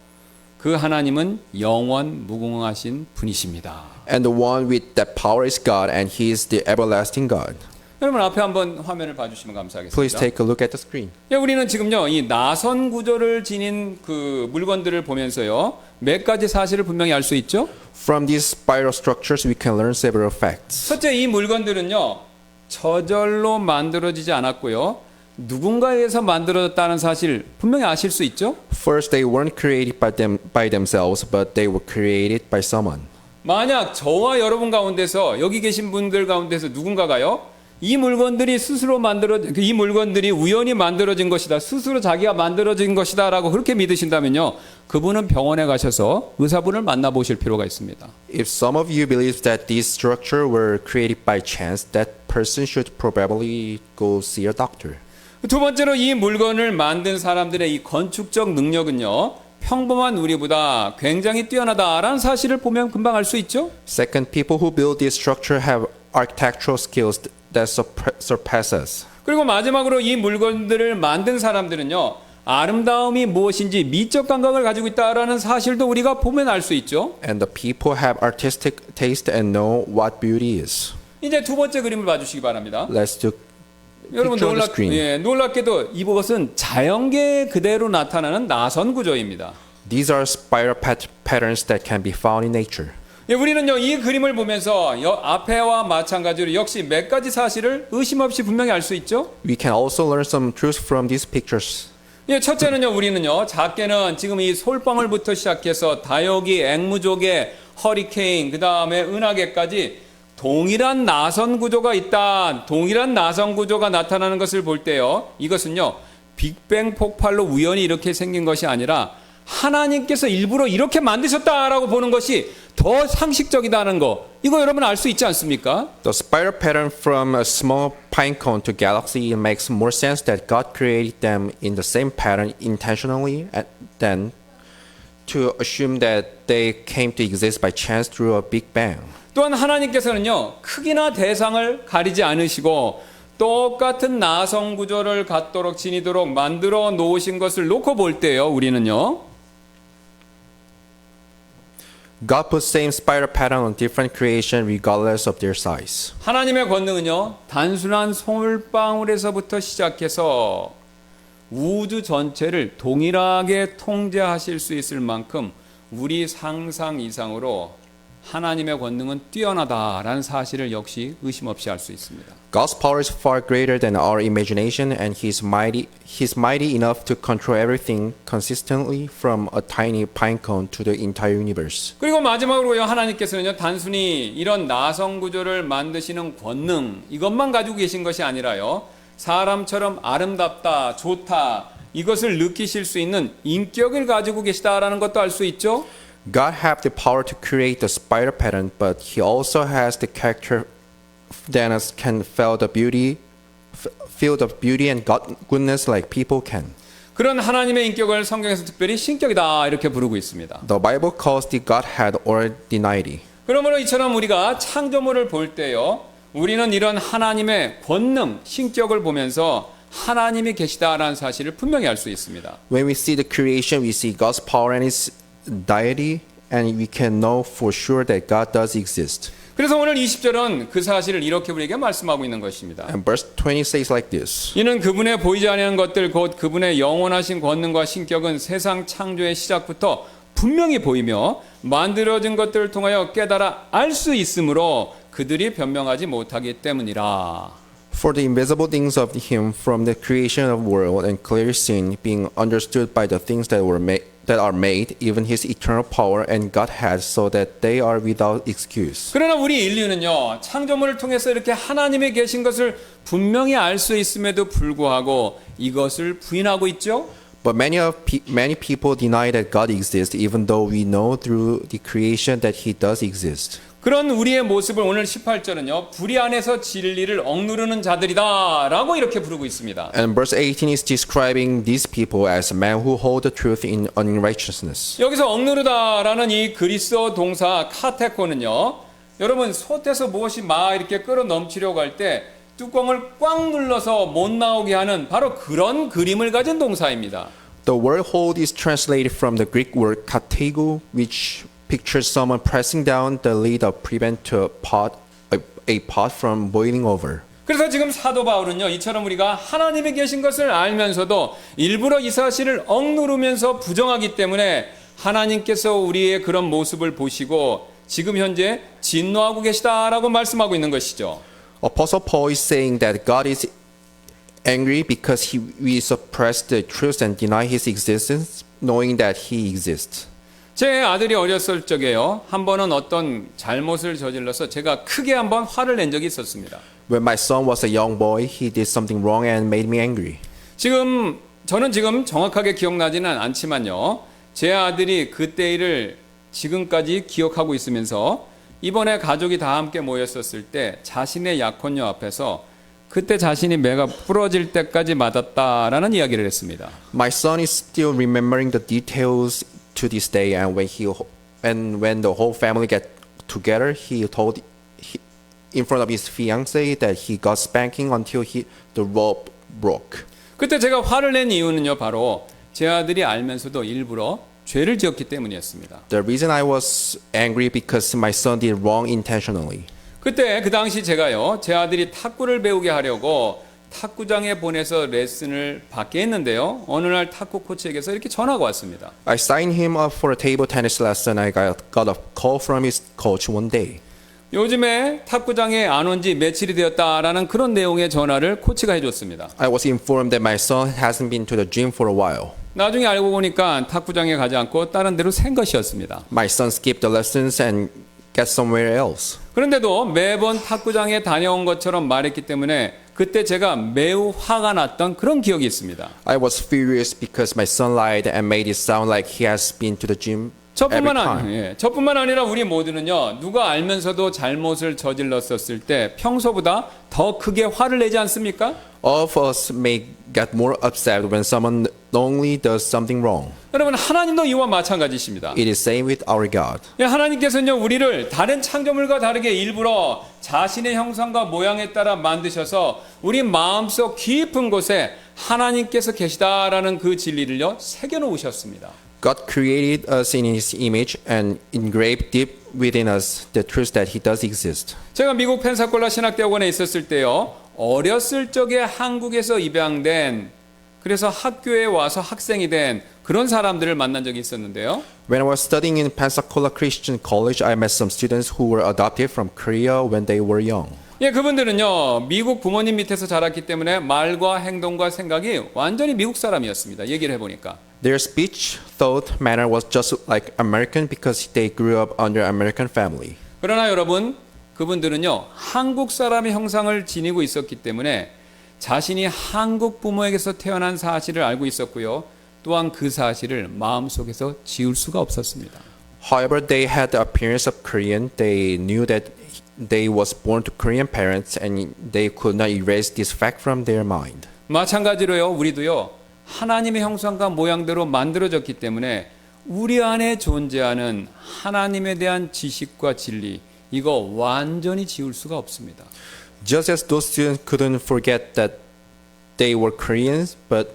그 하나님은 영원 무궁하신 분이십니다. And the one with that power is God, and He is the everlasting God. 여러분 앞에 한번 화면을 봐주시면 감사하겠습니다. Please take a look at the screen. 예, 우리는 지금요 이 나선 구조를 지닌 그 물건들을 보면서요 몇 가지 사실을 분명히 알 수 있죠. From these spiral structures, we can learn several facts. 첫째, 이 물건들은요 저절로 만들어지지 않았고요. 누군가에 의해서 만들어졌다는 사실 분명히 아실 수 있죠? First, they weren't created by themselves, but they were created by someone. 만약 저와 여러분 가운데서 여기 계신 분들 가운데서 누군가가요 이 물건들이 이 물건들이 우연히 만들어진 것이다, 스스로 자기가 만들어진 것이다라고 그렇게 믿으신다면요, 그분은 병원에 가셔서 의사분을 만나보실 필요가 있습니다. If some of you believe that these structures were created by chance, that person should probably go see a doctor. 두 번째로 이 물건을 만든 사람들의 이 건축적 능력은요 평범한 우리보다 굉장히 뛰어나다라는 사실을 보면 금방 알 수 있죠. Second, people who build this structure have architectural skills that surpass us. 그리고 마지막으로 이 물건들을 만든 사람들은요, 아름다움이 무엇인지 미적 감각을 가지고 있다라는 사실도 우리가 보면 알 수 있죠. And the people have artistic taste and know what beauty is. 이제 두 번째 그림을 봐주시기 바랍니다. Let's do 여러분 picture on the screen. 놀랍게도 이것은 자연계 그대로 나타나는 나선 구조입니다. These are spiral patterns that can be found in nature. 예, 우리는요 이 그림을 보면서 앞에와 마찬가지로 역시 몇 가지 사실을 의심 없이 분명히 알 수 있죠. We can also learn some truths from these pictures. 예, 첫째는요 우리는요 작게는 지금 이 솔방울부터 시작해서 다육이, 앵무족의, 허리케인, 그 다음에 은하계까지 동일한 나선 구조가 있다. 동일한 나선 구조가 나타나는 것을 볼 때요. 이것은요. 빅뱅 폭발로 우연히 이렇게 생긴 것이 아니라 하나님께서 일부러 이렇게 만드셨다라고 보는 것이 더 상식적이다는 거. 이거 여러분 알 수 있지 않습니까? The spiral pattern from a small pine cone to galaxy makes more sense that God created them in the same pattern intentionally than to assume that they came to exist by chance through a big bang. 또한 하나님께서는요. 크기나 대상을 가리지 않으시고 똑같은 나선 구조를 갖도록 지니도록 만들어 놓으신 것을 놓고 볼 때요. 우리는요. God put same spiral pattern on different creation regardless of their size. 하나님의 권능은요. 단순한 솔방울에서부터 시작해서 우주 전체를 동일하게 통제하실 수 있을 만큼 우리 상상 이상으로 하나님의 권능은 뛰어나다라는 사실을 역시 의심 없이 알 수 있습니다. God's power is far greater than our imagination, and He's mighty enough to control everything consistently from a tiny pine cone to the entire universe. 그리고 마지막으로요 하나님께서는요 단순히 이런 나성 구조를 만드시는 권능 이것만 가지고 계신 것이 아니라요 사람처럼 아름답다, 좋다 이것을 느끼실 수 있는 인격을 가지고 계시다라는 것도 알 수 있죠. God have the power to create the spiral pattern, but He also has the character that us can feel the beauty and goodness like people can. 그런 하나님의 인격을 성경에서 특별히 신격이다 이렇게 부르고 있습니다. The Bible calls the Godhead ordinary. 그러므로 이처럼 우리가 창조물을 볼 때요, 우리는 이런 하나님의 권능, 신격을 보면서 하나님이 계시다라는 사실을 분명히 알 수 있습니다. When we see the creation, we see God's power and His deity, and we can know for sure that God does exist. 그래서 오늘 20절은 그 사실을 이렇게 우리에게 말씀하고 있는 것입니다. And verse 20 says like this. 이는 그분의 보이지 아니하는 것들 곧 그분의 영원하신 권능과 신격은 세상 창조의 시작부터 분명히 보이며 만들어진 것들을 통하여 깨달아 알 수 있으므로 그들이 변명하지 못하기 때문이라. For the invisible things of Him from the creation of the world and clearly seen, being understood by the things that are made, even His eternal power and Godhead, so that they are without excuse. 그러나 우리 인류는요 창조물을 통해서 이렇게 하나님이 계신 것을 분명히 알 수 있음에도 불구하고 이것을 부인하고 있죠. But many people deny that God exists, even though we know through the creation that He does exist. 그런 우리의 모습을 오늘 18절은요 불의 안에서 진리를 억누르는 자들이다 라고 이렇게 부르고 있습니다. And verse 18 is describing these people as men who hold the truth in unrighteousness. 여기서 억누르다라는 이 그리스어 동사 카테코는요 여러분 솥에서 무엇이 막 이렇게 끓어 넘치려고 할 때 뚜껑을 꽉 눌러서 못 나오게 하는 바로 그런 그림을 가진 동사입니다. The word hold is translated from the Greek word katego, which pictures someone pressing down the lid to prevent a pot from boiling over. 그래서 지금 사도 바울은요 이처럼 우리가 하나님이 계신 것을 알면서도 일부러 이 사실을 억누르면서 부정하기 때문에 하나님께서 우리의 그런 모습을 보시고 지금 현재 진노하고 계시다라고 말씀하고 있는 것이죠. Apostle Paul is saying that God is angry because we suppress the truth and deny His existence, knowing that He exists. 제 아들이 어렸을 적에요. 한 번은 어떤 잘못을 저질러서 제가 크게 한번 화를 낸 적이 있었습니다. When my son was a young boy, he did something wrong and made me angry. 저는 지금 정확하게 기억나지는 않지만요. 제 아들이 그때 일을 지금까지 기억하고 있으면서 이번에 가족이 다 함께 모였었을 때 자신의 약혼녀 앞에서 그때 자신이 매가 부러질 때까지 맞았다라는 이야기를 했습니다. My son is still remembering the details to this day. And when the whole family get together, in front of his fiancée that he got spanking until the rope broke. 그때 제가 화를 낸 이유는요, 바로 제 아들이 알면서도 일부러 죄를 지었기 때문이었습니다. The reason I was angry because my son did wrong intentionally. 그때 그 당시 제가요, 제 아들이 탁구를 배우게 하려고 탁구장에 보내서 레슨을 받게 했는데요. 어느 날 탁구 코치에게서 이렇게 전화가 왔습니다. I signed him up for a table tennis lesson. I got a call from his coach one day. 요즘에 탁구장에 안 온 지 며칠이 되었다라는 그런 내용의 전화를 코치가 해줬습니다. I was informed that my son hasn't been to the gym for a while. 나중에 알고 보니까 탁구장에 가지 않고 다른 데로 샌 것이었습니다. My son skipped the lessons and got somewhere else. 그런데도 매번 탁구장에 다녀온 것처럼 말했기 때문에 그때 제가 매우 화가 났던 그런 기억이 있습니다. I was furious because my son lied and made it sound like he has been to the gym every time. 저뿐만 아니라 우리 모두는요, 누가 알면서도 잘못을 저질렀었을 때 평소보다 더 크게 화를 내지 않습니까? All of us may get more upset when someone knowingly does something wrong. 여러분, 하나님도 이와 마찬가지십니다. It is same with our God. 하나님께서는요, 우리를 다른 창조물과 다르게 일부러 자신의 형상과 모양에 따라 만드셔서 우리 마음속 깊은 곳에 하나님께서 계시다라는 그 진리를요, 새겨놓으셨습니다. God created us in His image and engraved deep within us the truth that He does exist. 제가 미국 펜사콜라 신학대학원에 있었을 때요, 어렸을 적에 한국에서 입양된, 그래서 학교에 와서 학생이 된 그런 사람들을 만난 적이 있었는데요. When I was studying in Pensacola Christian College, I met some students who were adopted from Korea when they were young. 그분들은요, 미국 부모님 밑에서 자랐기 때문에 말과 행동과 생각이 완전히 미국 사람이었습니다. 얘기를 해보니까. Their speech, thought, manner was just like American because they grew up under American family. 그러나 여러분, 그분들은요, 한국 사람의 형상을 지니고 있었기 때문에 자신이 한국 부모에게서 태어난 사실을 알고 있었고요. 또한 그 사실을 마음속에서 지울 수가 없었습니다. However, they had the appearance of Korean. They knew that they was born to Korean parents and they could not erase this fact from their mind. 마찬가지로요, 우리도요, 하나님의 형상과 모양대로 만들어졌기 때문에 우리 안에 존재하는 하나님에 대한 지식과 진리, 이거 완전히 지울 수가 없습니다. Just as those students couldn't forget that they were Koreans, but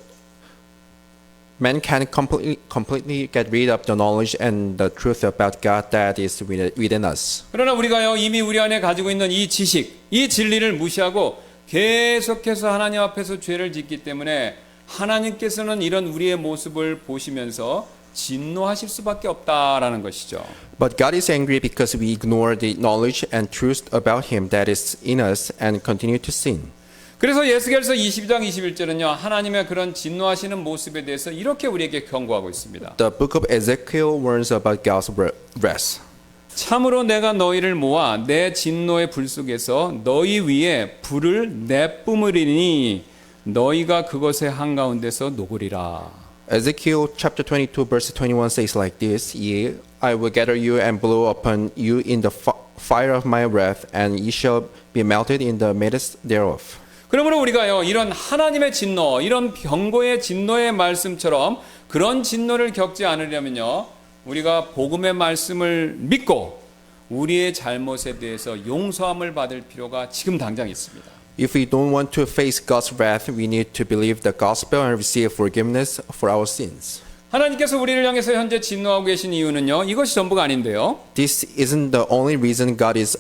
man can completely get rid of the knowledge and the truth about God that is within us. 그러나 우리가요, 이미 우리 안에 가지고 있는 이 지식, 이 진리를 무시하고 계속해서 하나님 앞에서 죄를 짓기 때문에 하나님께서는 이런 우리의 모습을 보시면서 진노하실 수밖에 없다라는 것이죠. But God is angry because we ignore the knowledge and truth about Him that is in us and continue to sin. 그래서 예스겔서 22장 21절은요, 하나님의 그런 진노하시는 모습에 대해서 이렇게 우리에게 경고하고 있습니다. The book of Ezekiel warns about God's wrath. 참으로 내가 너희를 모아 내 진노의 불 속에서 너희 위에 불을 내뿜으리니 너희가 그것의 한가운데서 녹으리라. Ezekiel chapter 22 verse 21 says like this, Yea, I will gather you and blow upon you in the fire of my wrath, and ye shall be melted in the midst thereof. 그러므로 우리가요, 이런 하나님의 진노, 이런 병고의 진노의 말씀처럼 그런 진노를 겪지 않으려면요, 우리가 복음의 말씀을 믿고 우리의 잘못에 대해서 용서함을 받을 필요가 지금 당장 있습니다. If we don't want to face God's wrath, we need to believe the gospel and receive forgiveness for our sins. 하나님께서 우리를 향해서 현재 진노하고 계신 이유는요, 이것이 전부가 아닌데요. This isn't the only reason God is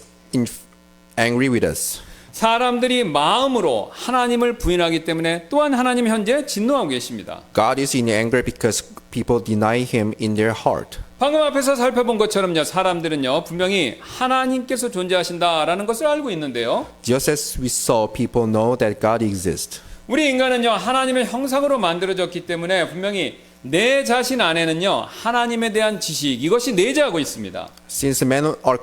angry with us. 사람들이 마음으로 하나님을 부인하기 때문에 또한 하나님 현재 진노하고 계십니다. God is in anger because people deny Him in their heart. 방금 앞에서 살펴본 것처럼요, 사람들은요, 분명히 하나님께서 존재하신다라는 것을 알고 있는데요. Just as we saw, people know that God exists. 우리 인간은요, 하나님의 형상으로 만들어졌기 때문에 분명히 내 자신 안에는요, 하나님에 대한 지식, 이것이 내재하고 있습니다. Since men are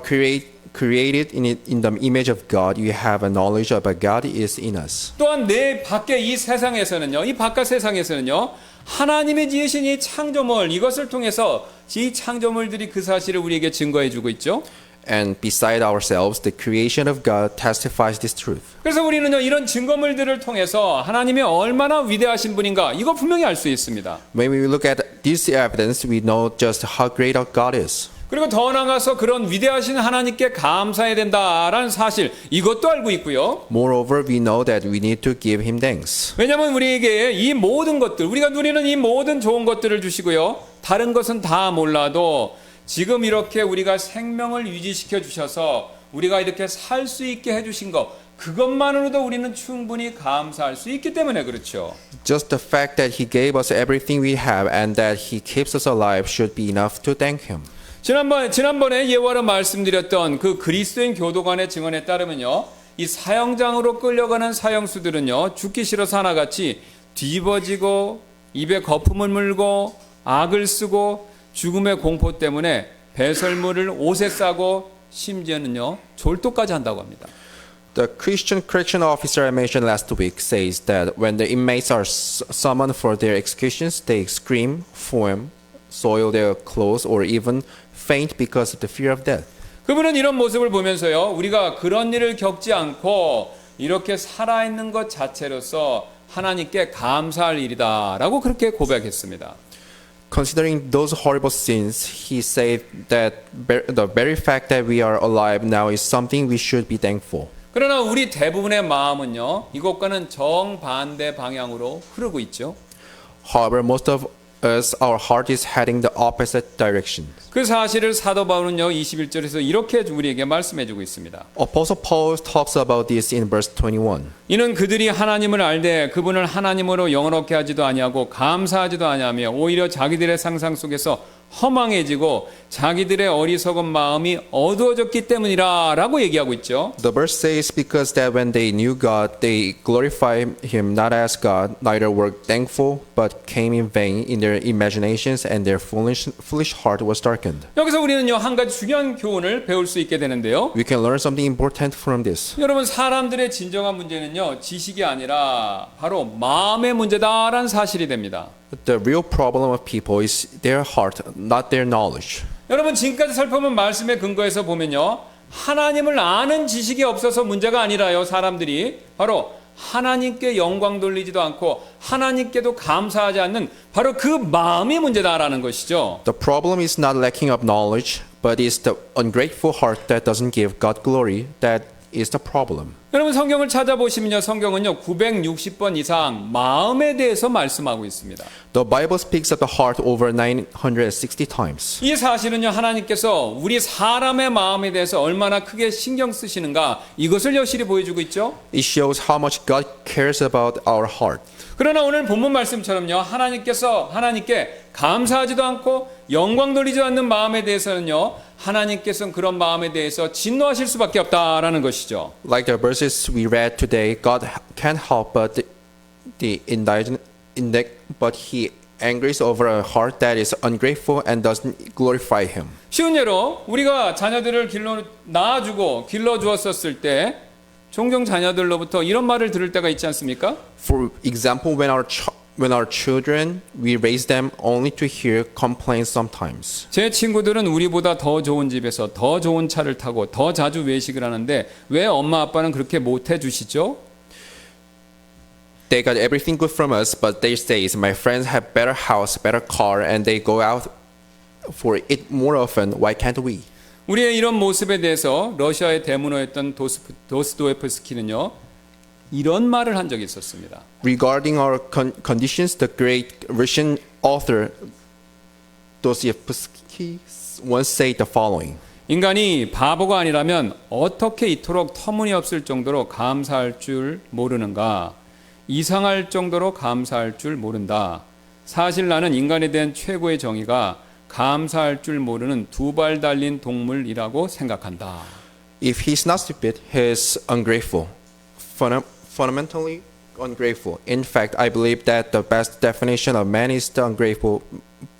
created in the image of God, you have a knowledge about God is in us. 또한 내 밖에 이 세상에서는요, 이 바깥 세상에서는요, 하나님의 지으신 이 창조물, 이것을 통해서 이 창조물들이 그 사실을 우리에게 증거해 주고 있죠. And beside ourselves, the creation of God testifies this truth. 그래서 우리는요 이런 증거물들을 통해서 하나님이 얼마나 위대하신 분인가 이거 분명히 알 수 있습니다. When we look at this evidence, we know just how great our God is. 그리고 더 나아가서 그런 위대하신 하나님께 감사해야 된다라는 사실 이것도 알고 있고요. Moreover, we know that we need to give Him thanks. 왜냐하면 우리에게 이 모든 것들 우리가 누리는 이 모든 좋은 것들을 주시고요. 다른 것은 다 몰라도 지금 이렇게 우리가 생명을 유지시켜 주셔서 우리가 이렇게 살 수 있게 해주신 것 그것만으로도 우리는 충분히 감사할 수 있기 때문에 그렇죠. Just the fact that He gave us everything we have and that He keeps us alive should be enough to thank Him. 지난번에 예화로 말씀드렸던 그 그리스도인 교도관의 증언에 따르면요. 이 사형장으로 끌려가는 사형수들은요. 죽기 싫어서 하나같이 뒤집어지고 입에 거품을 물고 악을 쓰고 죽음의 공포 때문에 배설물을 옷에 싸고 심지어는요. 졸도까지 한다고 합니다. The Christian correction officer I mentioned last week says that when the inmates are summoned for their executions, they scream, foam, soil their clothes, or even faint because of the fear of death. 그분은 이런 모습을 보면서요. 우리가 그런 일을 겪지 않고 이렇게 살아있는 것 자체로서 하나님께 감사할 일이다라고 그렇게 고백했습니다. Considering those horrible sins, he said that the very fact that we are alive now is something we should be thankful. 그러나 우리 대부분의 마음은요. 이것과는 정반대 방향으로 흐르고 있죠. However, most of us, our heart is heading the opposite direction. 그 사실을 사도 바울은요. 21절에서 이렇게 우리에게 말씀해 주고 있습니다. Apostle Paul talks about this in verse 21. 이는 그들이 하나님을 알되 그분을 하나님으로 영원롭게 하지도 아니하고 감사하지도 아니하며 오히려 자기들의 상상 속에서 허망해지고 자기들의 어리석은 마음이 어두워졌기 때문이라라고 얘기하고 있죠. The verse says, because that when they knew God, they glorified Him not as God, neither were thankful, but came in vain in their imaginations, and their foolish heart was darkened. 여기서 우리는요 한 가지 중요한 교훈을 배울 수 있게 되는데요. We can learn something important from this. 여러분 사람들의 진정한 문제는요 지식이 아니라 바로 마음의 문제다라는 사실이 됩니다. The real problem of people is their heart, not their knowledge. 여러분 지금까지 살펴본 말씀의 근거에서 보면요 하나님을 아는 지식이 없어서 문제가 아니라요 사람들이 바로 하나님께 영광 돌리지도 않고 하나님께도 감사하지 않는 바로 그 마음이 문제다라는 것이죠. The problem is not lacking of knowledge, but is the ungrateful heart that doesn't give God glory. That is the problem. 여러분 성경을 찾아보시면요 성경은요 960번 이상 마음에 대해서 말씀하고 있습니다. The Bible speaks of the heart over 960 times. 이 사실은요 하나님께서 우리 사람의 마음에 대해서 얼마나 크게 신경 쓰시는가 이것을 여실히 보여주고 있죠. It shows how much God cares about our heart. 그러나 오늘 본문 말씀처럼요 하나님께 감사하지도 않고 영광 돌리지 않는 마음에 대해서는요 하나님께서는 그런 마음에 대해서 진노하실 수밖에 없다라는 것이죠. Like the verses we read today, God can't help but but He angers over a heart that is ungrateful and doesn't glorify Him. 쉬운 예로 우리가 자녀들을 낳아주고 길러주었었을 때 종종 자녀들로부터 이런 말을 들을 때가 있지 않습니까? For example, when our children, we raise them only to hear complaints sometimes. 제 친구들은 우리보다 더 좋은 집에서 더 좋은 차를 타고 더 자주 외식을 하는데 왜 엄마 아빠는 그렇게 못 해주시죠? They got everything good from us, but they say, my friends have better house, better car, and they go out for it more often. Why can't we? 우리의 이런 모습에 대해서 러시아의 대문호였던 도스토옙스키는요 이런 말을 한 적이 있었습니다. Regarding our conditions, the great Russian author Dostoevsky once said the following. 인간이 바보가 아니라면 어떻게 이토록 터무니없을 정도로 감사할 줄 모르는가? 이상할 정도로 감사할 줄 모른다. 사실 나는 인간에 대한 최고의 정의가 감사할 줄 모르는 두 발 달린 동물이라고 생각한다. If he's not stupid, he's ungrateful. Fundamentally ungrateful. In fact, I believe that the best definition of man is the ungrateful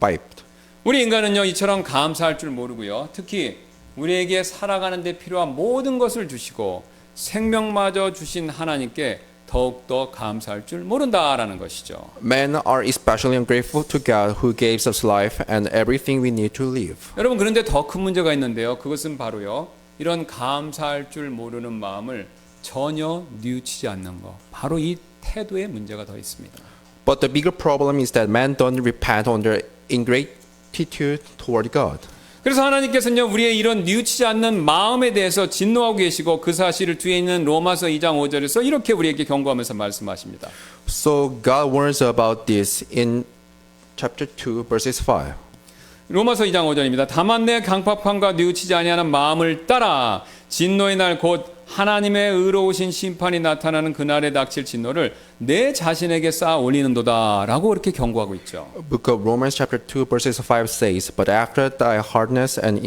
type. 우리 인간은요 이처럼 감사할 줄 모르고요. 특히 우리에게 살아가는 데 필요한 모든 것을 주시고 생명마저 주신 하나님께 더욱더 감사할 줄 모른다라는 것이죠. Men are especially ungrateful to God who gave us life and everything we need to live. 여러분 그런데 더 큰 문제가 있는데요. 그것은 바로요. 이런 감사할 줄 모르는 마음을 전혀 뉘우치지 않는 것. 바로 이 태도에 문제가 더 있습니다. But the bigger problem is that men don't repent on their ingratitude toward God. 그래서 하나님께서는요, 우리의 이런 뉘우치지 않는 마음에 대해서 진노하고 계시고 그 사실을 뒤에 있는 로마서 2장 5절에서 이렇게 우리에게 경고하면서 말씀하십니다. So God warns about this in chapter 2 verses 5. 로마서 2장 5절입니다. 다만 내 강팍함과 뉘우치지 아니하는 마음을 따라 진노의 날 곧 하나님의 의로우신 심판이 나타나는 그날에 닥칠 진노를 내 자신에게 쌓아 올리는도다 라고 이렇게 경고하고 있죠. Book of Romans chapter 2 verses 5 says, But after thy hardness and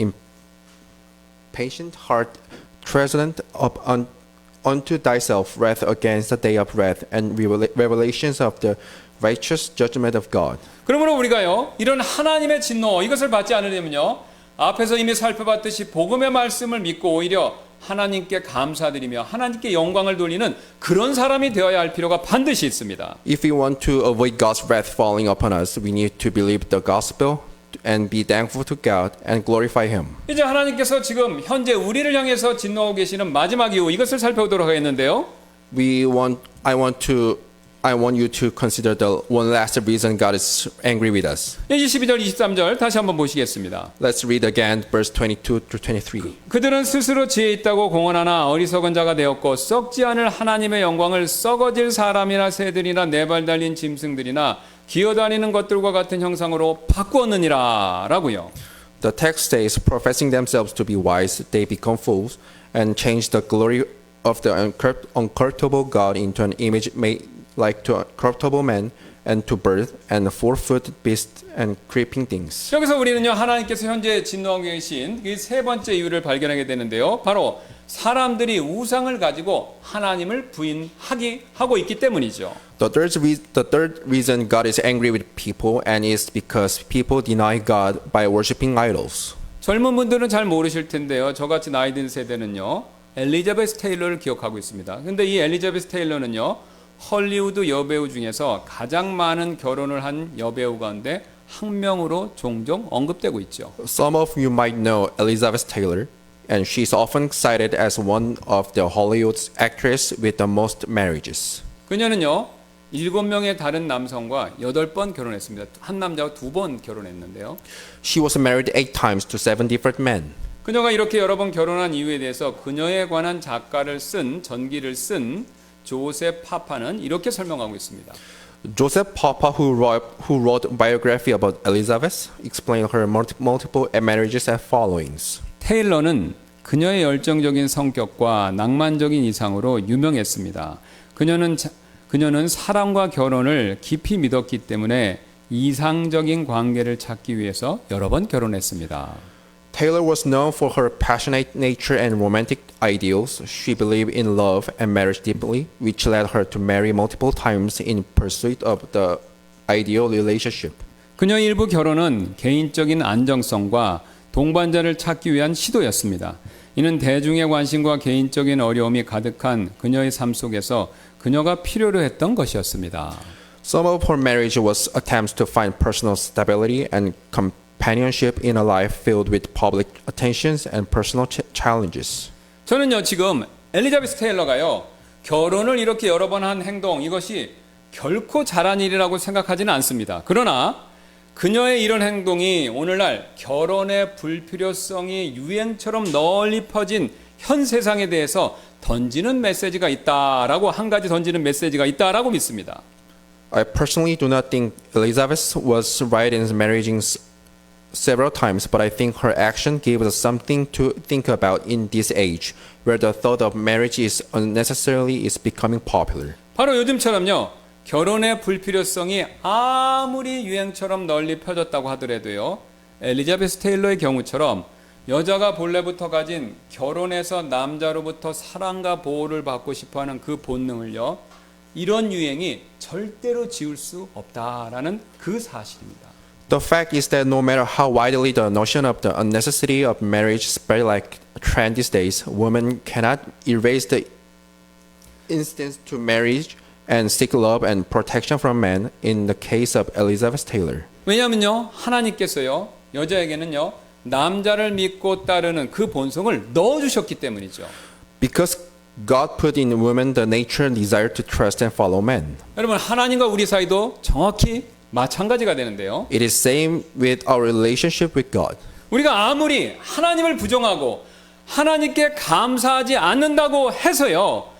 impatient heart treasoned up unto thyself wrath against the day of wrath and revelations of the righteous judgment of God. 그러므로 우리가요, 이런 하나님의 진노 이것을 받지 않으려면요, 앞에서 이미 살펴봤듯이 복음의 말씀을 믿고 오히려 하나님께 감사드리며 하나님께 영광을 돌리는 그런 사람이 되어야 할 필요가 반드시 있습니다. If we want to avoid God's wrath falling upon us, we need to believe the gospel and be thankful to God and glorify Him. 이제 하나님께서 지금 현재 우리를 향해서 진노하고 계시는 마지막 이유 이것을 살펴보도록 하겠는데요. I want you to consider the one last reason God is angry with us. 22절 23절 다시 한번 보시겠습니다. Let's read again verse 22 through 23. 그들은 스스로 지혜 있다고 공언하나 어리석은 자가 되었고 썩지 않을 하나님의 영광을 썩어질 사람이나 새들이나 네 발 달린 짐승들이나 기어다니는 것들과 같은 형상으로 바꾸었느니라 라고요. The text says, professing themselves to be wise, they become fools and change the glory of the uncorruptible God into an image made like to a corruptible man and to bird and four-footed beasts and creeping things. 여기서 우리는요 하나님께서 현재 진노하고 계신 이 세 번째 이유를 발견하게 되는데요. 바로 사람들이 우상을 가지고 하나님을 부인하고 있기 때문이죠. The third reason God is angry with people and is because people deny God by worshiping idols. 젊은 분들은 잘 모르실 텐데요. 저같이 나이 든 세대는요. 엘리자베스 테일러를 기억하고 있습니다. 근데 이 엘리자베스 테일러는요. 헐리우드 여배우 중에서 가장 많은 결혼을 한 여배우 가운데 한 명으로 종종 언급되고 있죠. Some of you might know Elizabeth Taylor, and she's often cited as one of the Hollywood's actresses with the most marriages. 그녀는요. 7명의 다른 남성과 8번 결혼했습니다. 한 남자와 2번 결혼했는데요. She was married 8 times to 7 different men. 그녀가 이렇게 여러 번 결혼한 이유에 대해서 그녀에 관한 전기를 쓴 조셉 파파는 이렇게 설명하고 있습니다. Joseph Papa, who wrote biography about Elizabeth, explained her multiple marriages as followings. 테일러는 그녀의 열정적인 성격과 낭만적인 이상으로 유명했습니다. 그녀는 사랑과 결혼을 깊이 믿었기 때문에 이상적인 관계를 찾기 위해서 여러 번 결혼했습니다. Taylor was known for her passionate nature and romantic ideals. She believed in love and marriage deeply, which led her to marry multiple times in pursuit of the ideal relationship. 그녀의 일부 결혼은 개인적인 안정성과 동반자를 찾기 위한 시도였습니다. 이는 대중의 관심과 개인적인 어려움이 가득한 그녀의 삶 속에서 그녀가 필요로 했던 것이었습니다. Some of her marriage was attempts to find personal stability and companionship in a life filled with public attentions and personal challenges. 저는요 지금 엘리자베스 테일러가요 결혼을 이렇게 여러 번 한 행동 이것이 결코 잘한 일이라고 생각하지는 않습니다. 그러나 그녀의 이런 행동이 오늘날 결혼의 불필요성이 유행처럼 널리 퍼진 현 세상에 대해서 던지는 메시지가 있다라고 한 가지 던지는 메시지가 있다라고 믿습니다. I personally do not think Elizabeth was right in marrying several times, but I think her action gave us something to think about in this age, where the thought of marriage is unnecessarily is becoming popular. 바로 요즘처럼요. 결혼의 불필요성이 아무리 유행처럼 널리 펴졌다고 하더라도요. 엘리자베스 테일러의 경우처럼 여자가 본래부터 가진 결혼해서 남자로부터 사랑과 보호를 받고 싶어하는 그 본능을요. 이런 유행이 절대로 지울 수 없다라는 그 사실입니다. The fact is that no matter how widely the notion of the unnecessity of marriage spread like a trend these days, women cannot erase the instance to marriage and seek love and protection from men in the case of Elizabeth Taylor. 왜냐하면요, 하나님께서요, 여자에게는요, 남자를 믿고 따르는 그 본성을 넣어주셨기 때문이죠. Because God put in women the nature and desire to trust and follow men. 여러분, 하나님과 우리 사이도 정확히 마찬가지가 되는데요. It is same with our relationship with God. 우리가 아무리 하나님을 부정하고 하나님께 감사하지 않는다고 해서요,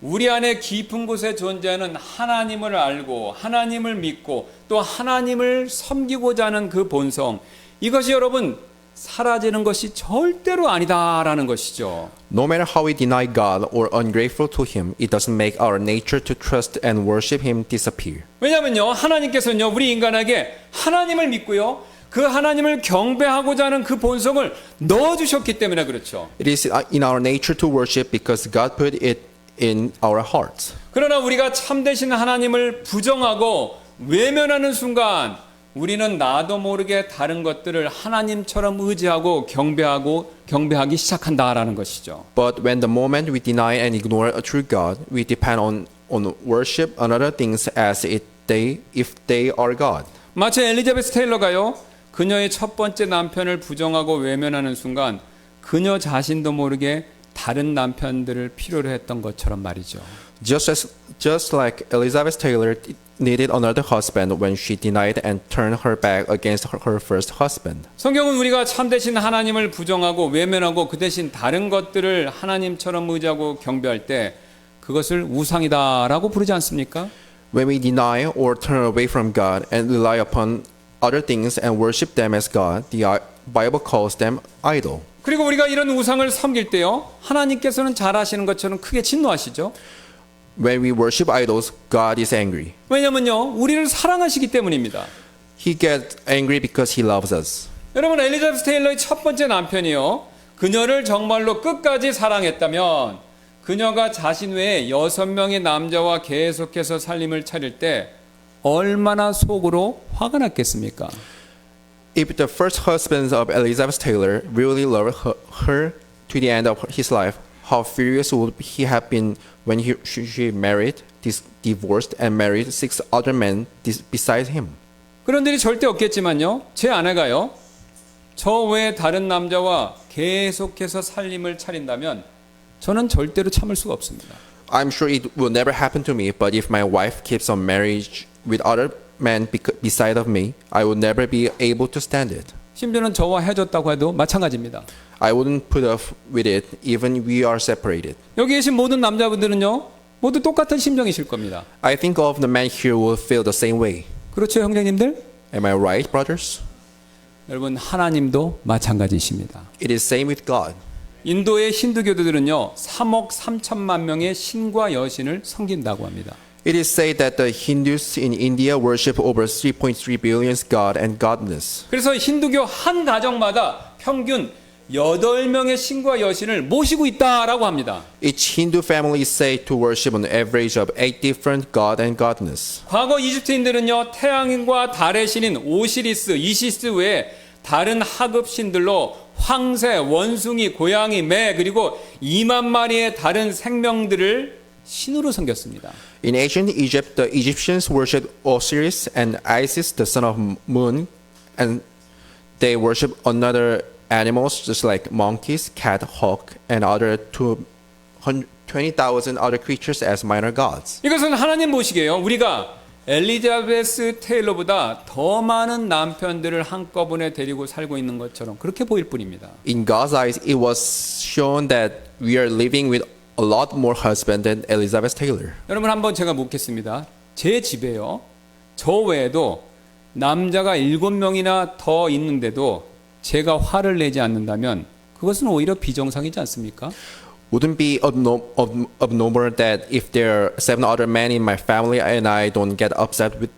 우리 안에 깊은 곳에 존재하는 하나님을 알고 하나님을 믿고 또 하나님을 섬기고자 하는 그 본성, 이것이 여러분 사라지는 것이 절대로 아니다라는 것이죠. No matter how we deny God or ungrateful to Him, it doesn't make our nature to trust and worship Him disappear. 왜냐하면요, 하나님께서는요, 우리 인간에게 하나님을 믿고요, 그 하나님을 경배하고자 하는 그 본성을 넣어주셨기 때문에 그렇죠. It is in our nature to worship because God put it in our hearts. 그러나 우리가 참되신 하나님을 부정하고 외면하는 순간 우리는 나도 모르게 다른 것들을 하나님처럼 의지하고 경배하기 시작한다라는 것이죠. But when the moment we deny and ignore a true God, we depend on worship on other things as if they are God. 마치 엘리자베스 테일러가요, 그녀의 첫 번째 남편을 부정하고 외면하는 순간 그녀 자신도 모르게 다른 남편들을 필요로 했던 것처럼 말이죠. Just like Elizabeth Taylor needed another husband when she denied and turned her back against her first husband. 성경은 우리가 참되신 하나님을 부정하고 외면하고 그 대신 다른 것들을 하나님처럼 의지하고 경배할 때 그것을 우상이다라고 부르지 않습니까? When we deny or turn away from God and rely upon other things and worship them as God, the Bible calls them idol. 그리고 우리가 이런 우상을 섬길 때요, 하나님께서는 잘 아시는 것처럼 크게 진노하시죠. When we worship idols, God is angry. 왜냐면요, 우리를 사랑하시기 때문입니다. He gets angry because He loves us. 여러분, 엘리자베스 테일러의 첫 번째 남편이요, 그녀를 정말로 끝까지 사랑했다면 그녀가 자신 외에 6명의 남자와 계속해서 살림을 차릴 때 얼마나 속으로 화가 났겠습니까? If the first husband of Elizabeth Taylor really loved her to the end of his life, how furious would he have been when she married, divorced, and married 6 other men besides him? 그런 일이 절대 없겠지만요, 제 아내가요, 저 외에 다른 남자와 계속해서 살림을 차린다면 저는 절대로 참을 수가 없습니다. I'm sure it will never happen to me, but if my wife keeps on marriage with other men beside of me, I will never be able to stand it. 심지어는 저와 헤어졌다고 해도 마찬가지입니다. I wouldn't put up with it even we are separated. 여기 계신 모든 남자분들은요, 모두 똑같은 심정이실 겁니다. I think all of the men here will feel the same way. 그렇죠, 형제님들? Am I right, brothers? 여러분, 하나님도 마찬가지십니다. It is same with God. 인도의 힌두교도들은요, 3억 3천만 명의 신과 여신을 섬긴다고 합니다. It is said that the Hindus in India worship over 3.3 billion god and goddess. 그래서 힌두교 한 가정마다 평균 8명의 신과 여신을 모시고 있다라고 합니다. Each Hindu family is said to worship on average of 8 different god and goddess. 과거 이집트인들은요, 태양과 달의 신인 오시리스, 이시스 외에 다른 하급 신들로 황새, 원숭이, 고양이, 매 그리고 2만 마리의 다른 생명들을 신으로 섬겼습니다. In ancient Egypt, the Egyptians worshipped Osiris and Isis, the son of moon, and they worship another animals just like monkeys, cat, hawk, and other 20,000 other creatures as minor gods. 이것은 하나님 보시기에요, 우리가 엘리자베스 테일러보다 더 많은 남편들을 한꺼번에 데리고 살고 있는 것처럼 그렇게 보일 뿐입니다. In God's eyes, it was shown that we are living with a lot more husbands than Elizabeth Taylor. 여러분, 한번 제가 묻겠습니다. 제 집에요, 저 외에도 남자가 7명이나 더 있는데도 제가 화를 내지 않는다면 그것은 오히려 비정상이지 않습니까? Wouldn't be abnormal that if there are 7 other men in my family and I don't get upset with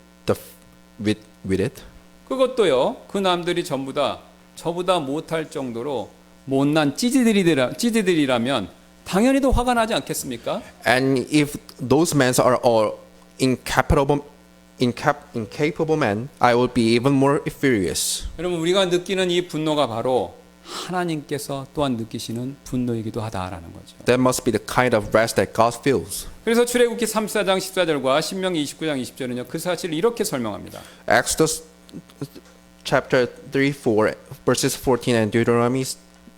it? 그것도요, 그 남들이 전부 다 저보다 못할 정도로 못난 찌질들이라면 당연히 더 화가 나지 않겠습니까? And if those men are all incapable men, I would be even more furious. 여러분, 우리가 느끼는 이 분노가 바로 하나님께서 또한 느끼시는 분노이기도 하다라는 거죠. That must be the kind of rest that God feels. 그래서 출애굽기 34장 14절과 신명기 29장 20절은요. 그 사실을 이렇게 설명합니다. Exodus chapter 34 verses 14 and Deuteronomy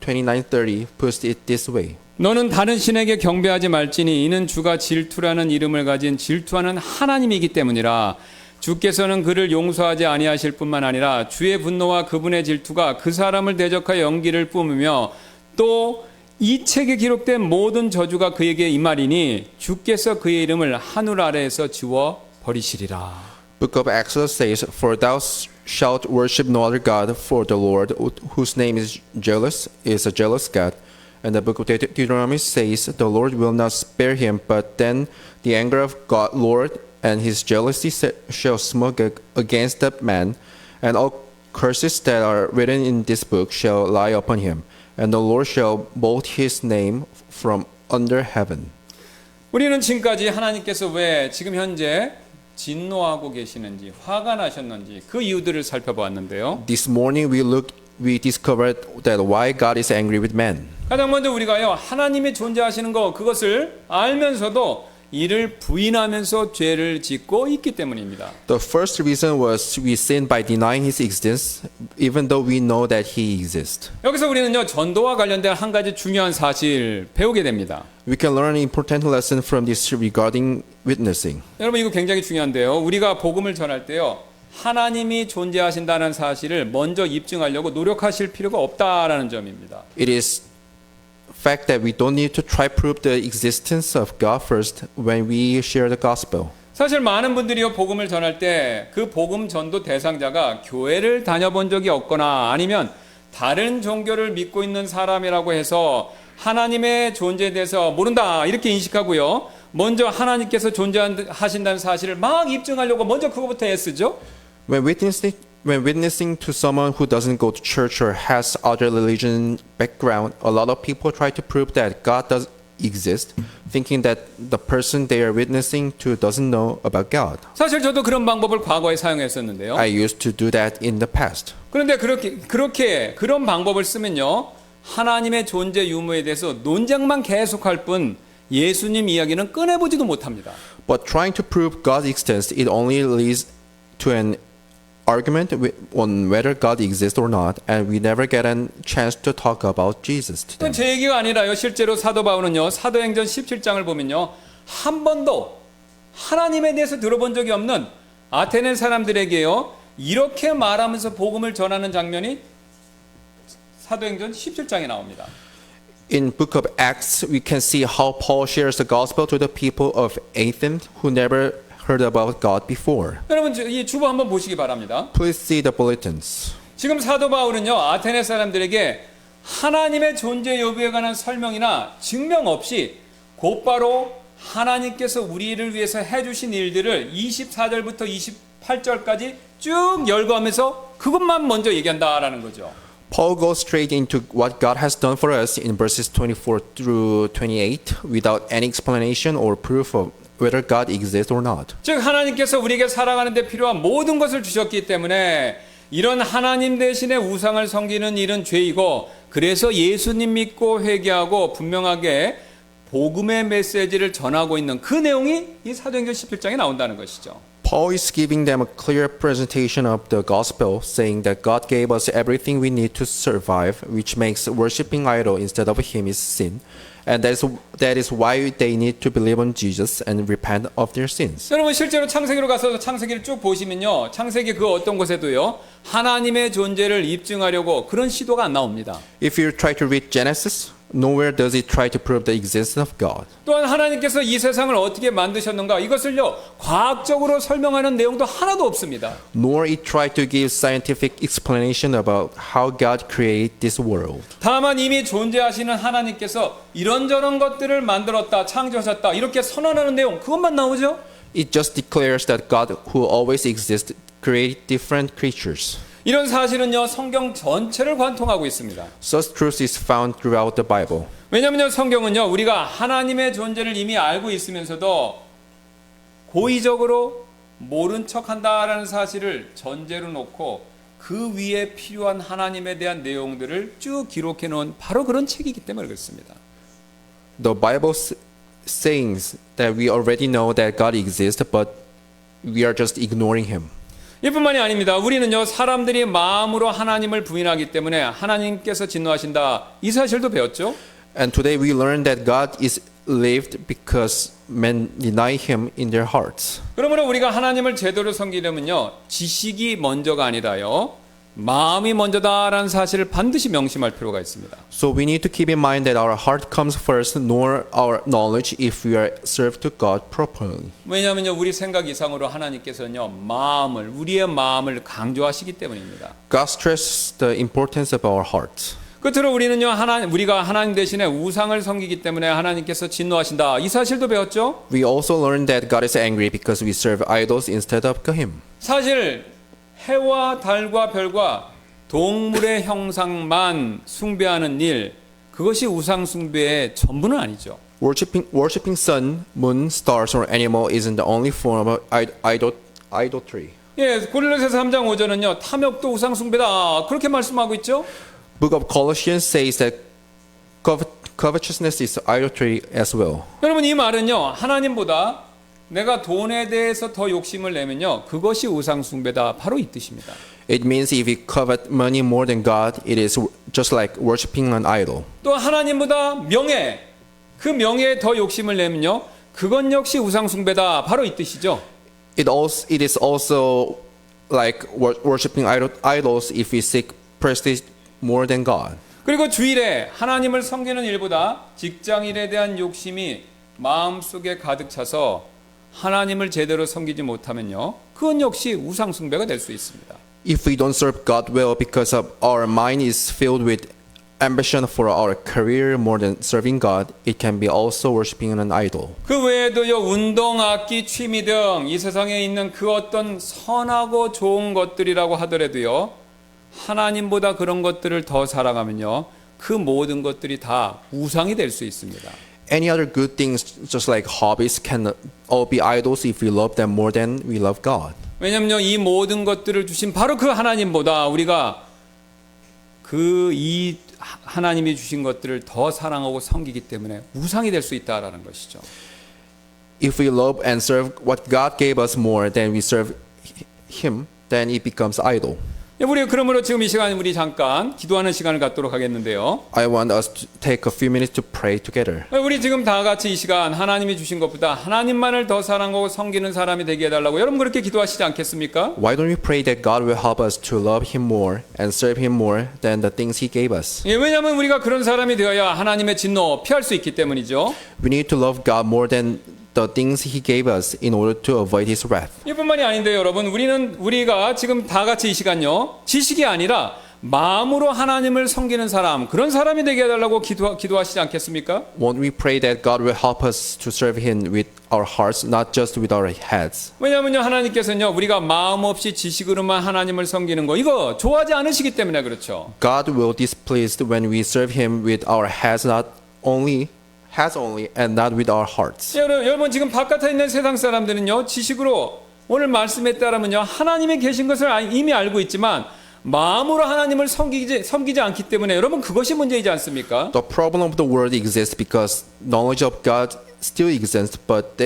29:30 puts it this way. 너는 다른 신에게 경배하지 말지니 이는 주가 질투라는 이름을 가진 질투하는 하나님이기 때문이라. 주께서는 그를 용서하지 아니하실 뿐만 아니라 주의 분노와 그분의 질투가 그 사람을 대적하여 연기를 뿜으며 또 이 책에 기록된 모든 저주가 그에게 임하리니 주께서 그의 이름을 하늘 아래에서 지워 버리시리라. Book of Exodus says, "For thou shalt worship no other God, for the Lord, whose name is a jealous God." And the book of Deuteronomy says, "The Lord will not spare him, but then the anger of God, Lord, and his jealousy shall smoke against that man, and all curses that are written in this book shall lie upon him, and the Lord shall blot his name from under heaven." 우리는 지금까지 하나님께서 왜 지금 현재 진노하고 계시는지, 화가 나셨는지 그 이유들을 살펴보았는데요. This morning we discovered that why God is angry with man. 가장 먼저 우리가요, 하나님이 존재하시는 것, 그것을 알면서도 이를 부인하면서 죄를 짓고 있기 때문입니다. The first reason was we sin by denying his existence, even though we know that he exists. 여기서 우리는요, 전도와 관련된 한 가지 중요한 사실 배우게 됩니다. We can learn an important lesson from this regarding witnessing. 여러분, 이거 굉장히 중요한데요. 우리가 복음을 전할 때요, 하나님이 존재하신다는 사실을 먼저 입증하려고 노력하실 필요가 없다라는 점입니다. It is fact that we don't need to try prove the existence of God first when we share the gospel. 사실 많은 분들이요, 복음을 전할 때 그 복음 전도 대상자가 교회를 다녀본 적이 없거나 아니면 다른 종교를 믿고 있는 사람이라고 해서 하나님의 존재에 대해서 모른다 이렇게 인식하고요, 먼저 하나님께서 존재하신다는 사실을 막 입증하려고 먼저 그거부터 애쓰죠. When witnessing to someone who doesn't go to church or has other religion background, a lot of people try to prove that God does exist, thinking that the person they are witnessing to doesn't know about God. 사실 저도 그런 방법을 과거에 사용했었는데요. I used to do that in the past. 그런데 그렇게 그런 방법을 쓰면요, 하나님의 존재 유무에 대해서 논쟁만 계속할 뿐 예수님 이야기는 꺼내보지도 못합니다. But trying to prove God's existence, it only leads to an argument on whether God exists or not, and we never get a chance to talk about Jesus to them. 제 얘기가 아니라요, 실제로 사도 바울은요, 사도행전 17장을 보면요, 한 번도 하나님에 대해서 들어본 적이 없는 아테네 사람들에게요, 이렇게 말하면서 복음을 전하는 장면이 사도행전 17장에 나옵니다. In book of Acts, we can see how Paul shares the gospel to the people of Athens who never heard about God before. 여러분, 이 주보 한번 보시기 바랍니다. Please see the bulletins. 지금 사도 바울은요, 아테네 사람들에게 하나님의 존재 여부에 관한 설명이나 증명 없이 곧바로 하나님께서 우리를 위해서 해주신 일들을 24절부터 28절까지 쭉 열거하면서 그것만 먼저 얘기한다라는 거죠. Paul goes straight into what God has done for us in verses 24 through 28 without any explanation or proof of whether God exists or not. 즉 하나님께서 우리에게 살아가는 데 필요한 모든 것을 주셨기 때문에 이런 하나님 대신에 우상을 섬기는 일은 죄이고, 그래서 예수님 믿고 회개하고 분명하게 복음의 메시지를 전하고 있는 그 내용이 이 사도행전 17장에 나온다는 것이죠. Paul is giving them a clear presentation of the gospel, saying that God gave us everything we need to survive, which makes worshiping idol instead of him is sin. And that is why they need to believe on Jesus and repent of their sins. 여러분, 실제로 창세기로 가서 창세기를 쭉 보시면요, 창세기 그 어떤 곳에도요, 하나님의 존재를 입증하려고 그런 시도가 안 나옵니다. If you try to read Genesis, nowhere does it try to prove the existence of God. 또한 하나님께서 이 세상을 어떻게 만드셨는가, 이것을요, 과학적으로 설명하는 내용도 하나도 없습니다. Nor it try to give scientific explanation about how God created this world. 다만 이미 존재하시는 하나님께서 이런저런 것들을 만들었다, 창조하셨다, 이렇게 선언하는 내용, 그것만 나오죠? It just declares that God, who always exists, created different creatures. 이런 사실은요, 성경 전체를 관통하고 있습니다. Such truth is found throughout the Bible. 왜냐하면 성경은요, 우리가 하나님의 존재를 이미 알고 있으면서도 고의적으로 모른 척한다라는 사실을 전제로 놓고 그 위에 필요한 하나님에 대한 내용들을 쭉 기록해 놓은 바로 그런 책이기 때문에 그렇습니다. The Bible sayings that we already know that God exists, but we are just ignoring Him. 이뿐만이 아닙니다. 우리는요, 사람들이 마음으로 하나님을 부인하기 때문에 하나님께서 진노하신다, 이 사실도 배웠죠. And today we learn that God is lived because men deny Him in their hearts. 그러므로 우리가 하나님을 제대로 섬기려면요, 지식이 먼저가 아니라요, 마음이 먼저다라는 사실을 반드시 명심할 필요가 있습니다. So we need to keep in mind that our heart comes first, nor our knowledge, if we are served to God properly. 왜냐하면요, 우리 생각 이상으로 하나님께서는요, 우리의 마음을 강조하시기 때문입니다. God stresses the importance of our hearts. 끝으로 우리는요, 우리가 하나님 대신에 우상을 섬기기 때문에 하나님께서 진노하신다, 이 사실도 배웠죠. We also learn that God is angry because we serve idols instead of Him. 사실 해와 달과 별과 동물의 형상만 숭배하는 일, 그것이 우상 숭배의 전부는 아니죠. Worshipping sun, moon, stars, or animal isn't the only form of idolatry. 예, 고린도전서 3장 5절은요, 탐욕도 우상 숭배다, 그렇게 말씀하고 있죠. Book of Colossians says that covetousness is idolatry as well. 여러분, 이 말은요, 하나님보다 내가 돈에 대해서 더 욕심을 내면요, 그것이 우상 숭배다, 바로 이 뜻입니다. It means if we covet money more than God, it is just like worshipping an idol. 또 하나님보다 그 명예에 더 욕심을 내면요, 그건 역시 우상 숭배다, 바로 이 뜻이죠. It is also like worshipping idols if we seek prestige more than God. 그리고 주일에 하나님을 섬기는 일보다 직장일에 대한 욕심이 마음속에 가득 차서 하나님을 제대로 섬기지 못하면요, 그건 역시 우상 숭배가 될 수 있습니다. If we don't serve God well because of our mind is filled with ambition for our career more than serving God, it can be also worshiping an idol. 그 외에도요, 운동, 악기, 취미 등 이 세상에 있는 그 어떤 선하고 좋은 것들이라고 하더라도요, 하나님보다 그런 것들을 더 사랑하면요, 그 모든 것들이 다 우상이 될 수 있습니다. Any other good things, just like hobbies, can all be idols if we love them more than we love God. 왜냐면요, 이 모든 것들을 주신 바로 그 하나님보다 우리가 이 하나님이 주신 것들을 더 사랑하고 섬기기 때문에 우상이 될 수 있다라는 것이죠. If we love and serve what God gave us more than we serve Him, then it becomes idol. 우리 그러므로 지금 이 시간 우리 잠깐 기도하는 시간을 갖도록 하겠는데요. I want us to take a few minutes to pray together. 우리 지금 다 같이 이 시간 하나님이 주신 것보다 하나님만을 더 사랑하고 섬기는 사람이 되게 해달라고 여러분 그렇게 기도하시지 않겠습니까? Why don't we pray that God will help us to love Him more and serve Him more than the things He gave us? 예, 왜냐하면 우리가 그런 사람이 되어야 하나님의 진노 피할 수 있기 때문이죠. We need to love God more than the things He gave us in order to avoid His wrath. 이뿐만이 아닌데 여러분, 우리가 지금 다 같이 이 시간요, 지식이 아니라 마음으로 하나님을 섬기는 사람, 그런 사람이 되게 해달라고 기도하시지 않겠습니까? Won't we pray that God will help us to serve Him with our hearts, not just with our heads? 왜냐하면요, 하나님께서는요, 우리가 마음 없이 지식으로만 하나님을 섬기는 거, 이거 좋아하지 않으시기 때문에 그렇죠. God will displeased when we serve Him with our heads only and not with our hearts. 여러분 지금 바깥에 있는 세상 사람들은요, 지식으로 오늘 말씀에 따르면요, 하나님이 계신 것을 이미 알고 있지만 마음으로 하나님을 섬기지 않기 때문에 여러분 그것이 문제이지 않습니까? The problem of the world exists because knowledge of God still exists, but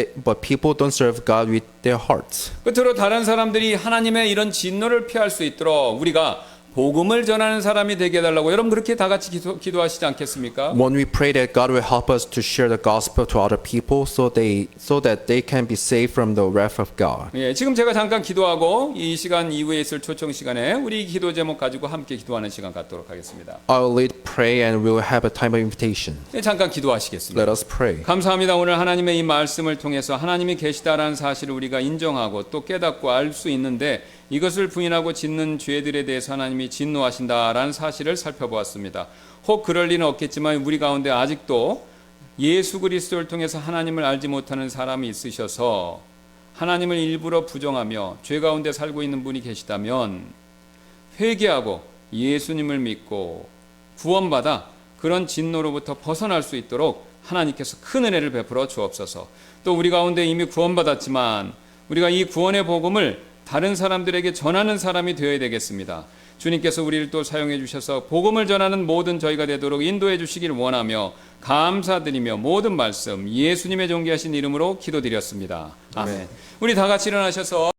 people don't serve God with their hearts. 끝으로 다른 사람들이 하나님의 이런 진노를 피할 수 있도록 우리가 복음을 전하는 사람이 되게 해달라고 여러분 그렇게 다 같이 기도하시지 않겠습니까? When we pray that God will help us to share the gospel to other people so that they can be saved from the wrath of God. 예, 지금 제가 잠깐 기도하고 이 시간 이후에 있을 초청 시간에 우리 기도 제목 가지고 함께 기도하는 시간 갖도록 하겠습니다. I will lead pray and we will have a time of invitation. 예, 잠깐 기도하시겠습니다. Let us pray. 감사합니다. 오늘 하나님의 이 말씀을 통해서 하나님이 계시다라는 사실을 우리가 인정하고 또 깨닫고 알 수 있는데 이것을 부인하고 짓는 죄들에 대해서 하나님이 진노하신다라는 사실을 살펴보았습니다. 혹 그럴 리는 없겠지만 우리 가운데 아직도 예수 그리스도를 통해서 하나님을 알지 못하는 사람이 있으셔서 하나님을 일부러 부정하며 죄 가운데 살고 있는 분이 계시다면 회개하고 예수님을 믿고 구원받아 그런 진노로부터 벗어날 수 있도록 하나님께서 큰 은혜를 베풀어 주옵소서. 또 우리 가운데 이미 구원받았지만 우리가 이 구원의 복음을 다른 사람들에게 전하는 사람이 되어야 되겠습니다. 주님께서 우리를 또 사용해 주셔서 복음을 전하는 모든 저희가 되도록 인도해 주시길 원하며 감사드리며 모든 말씀 예수님의 존귀하신 이름으로 기도드렸습니다. 아멘. 우리 다 같이 일어나셔서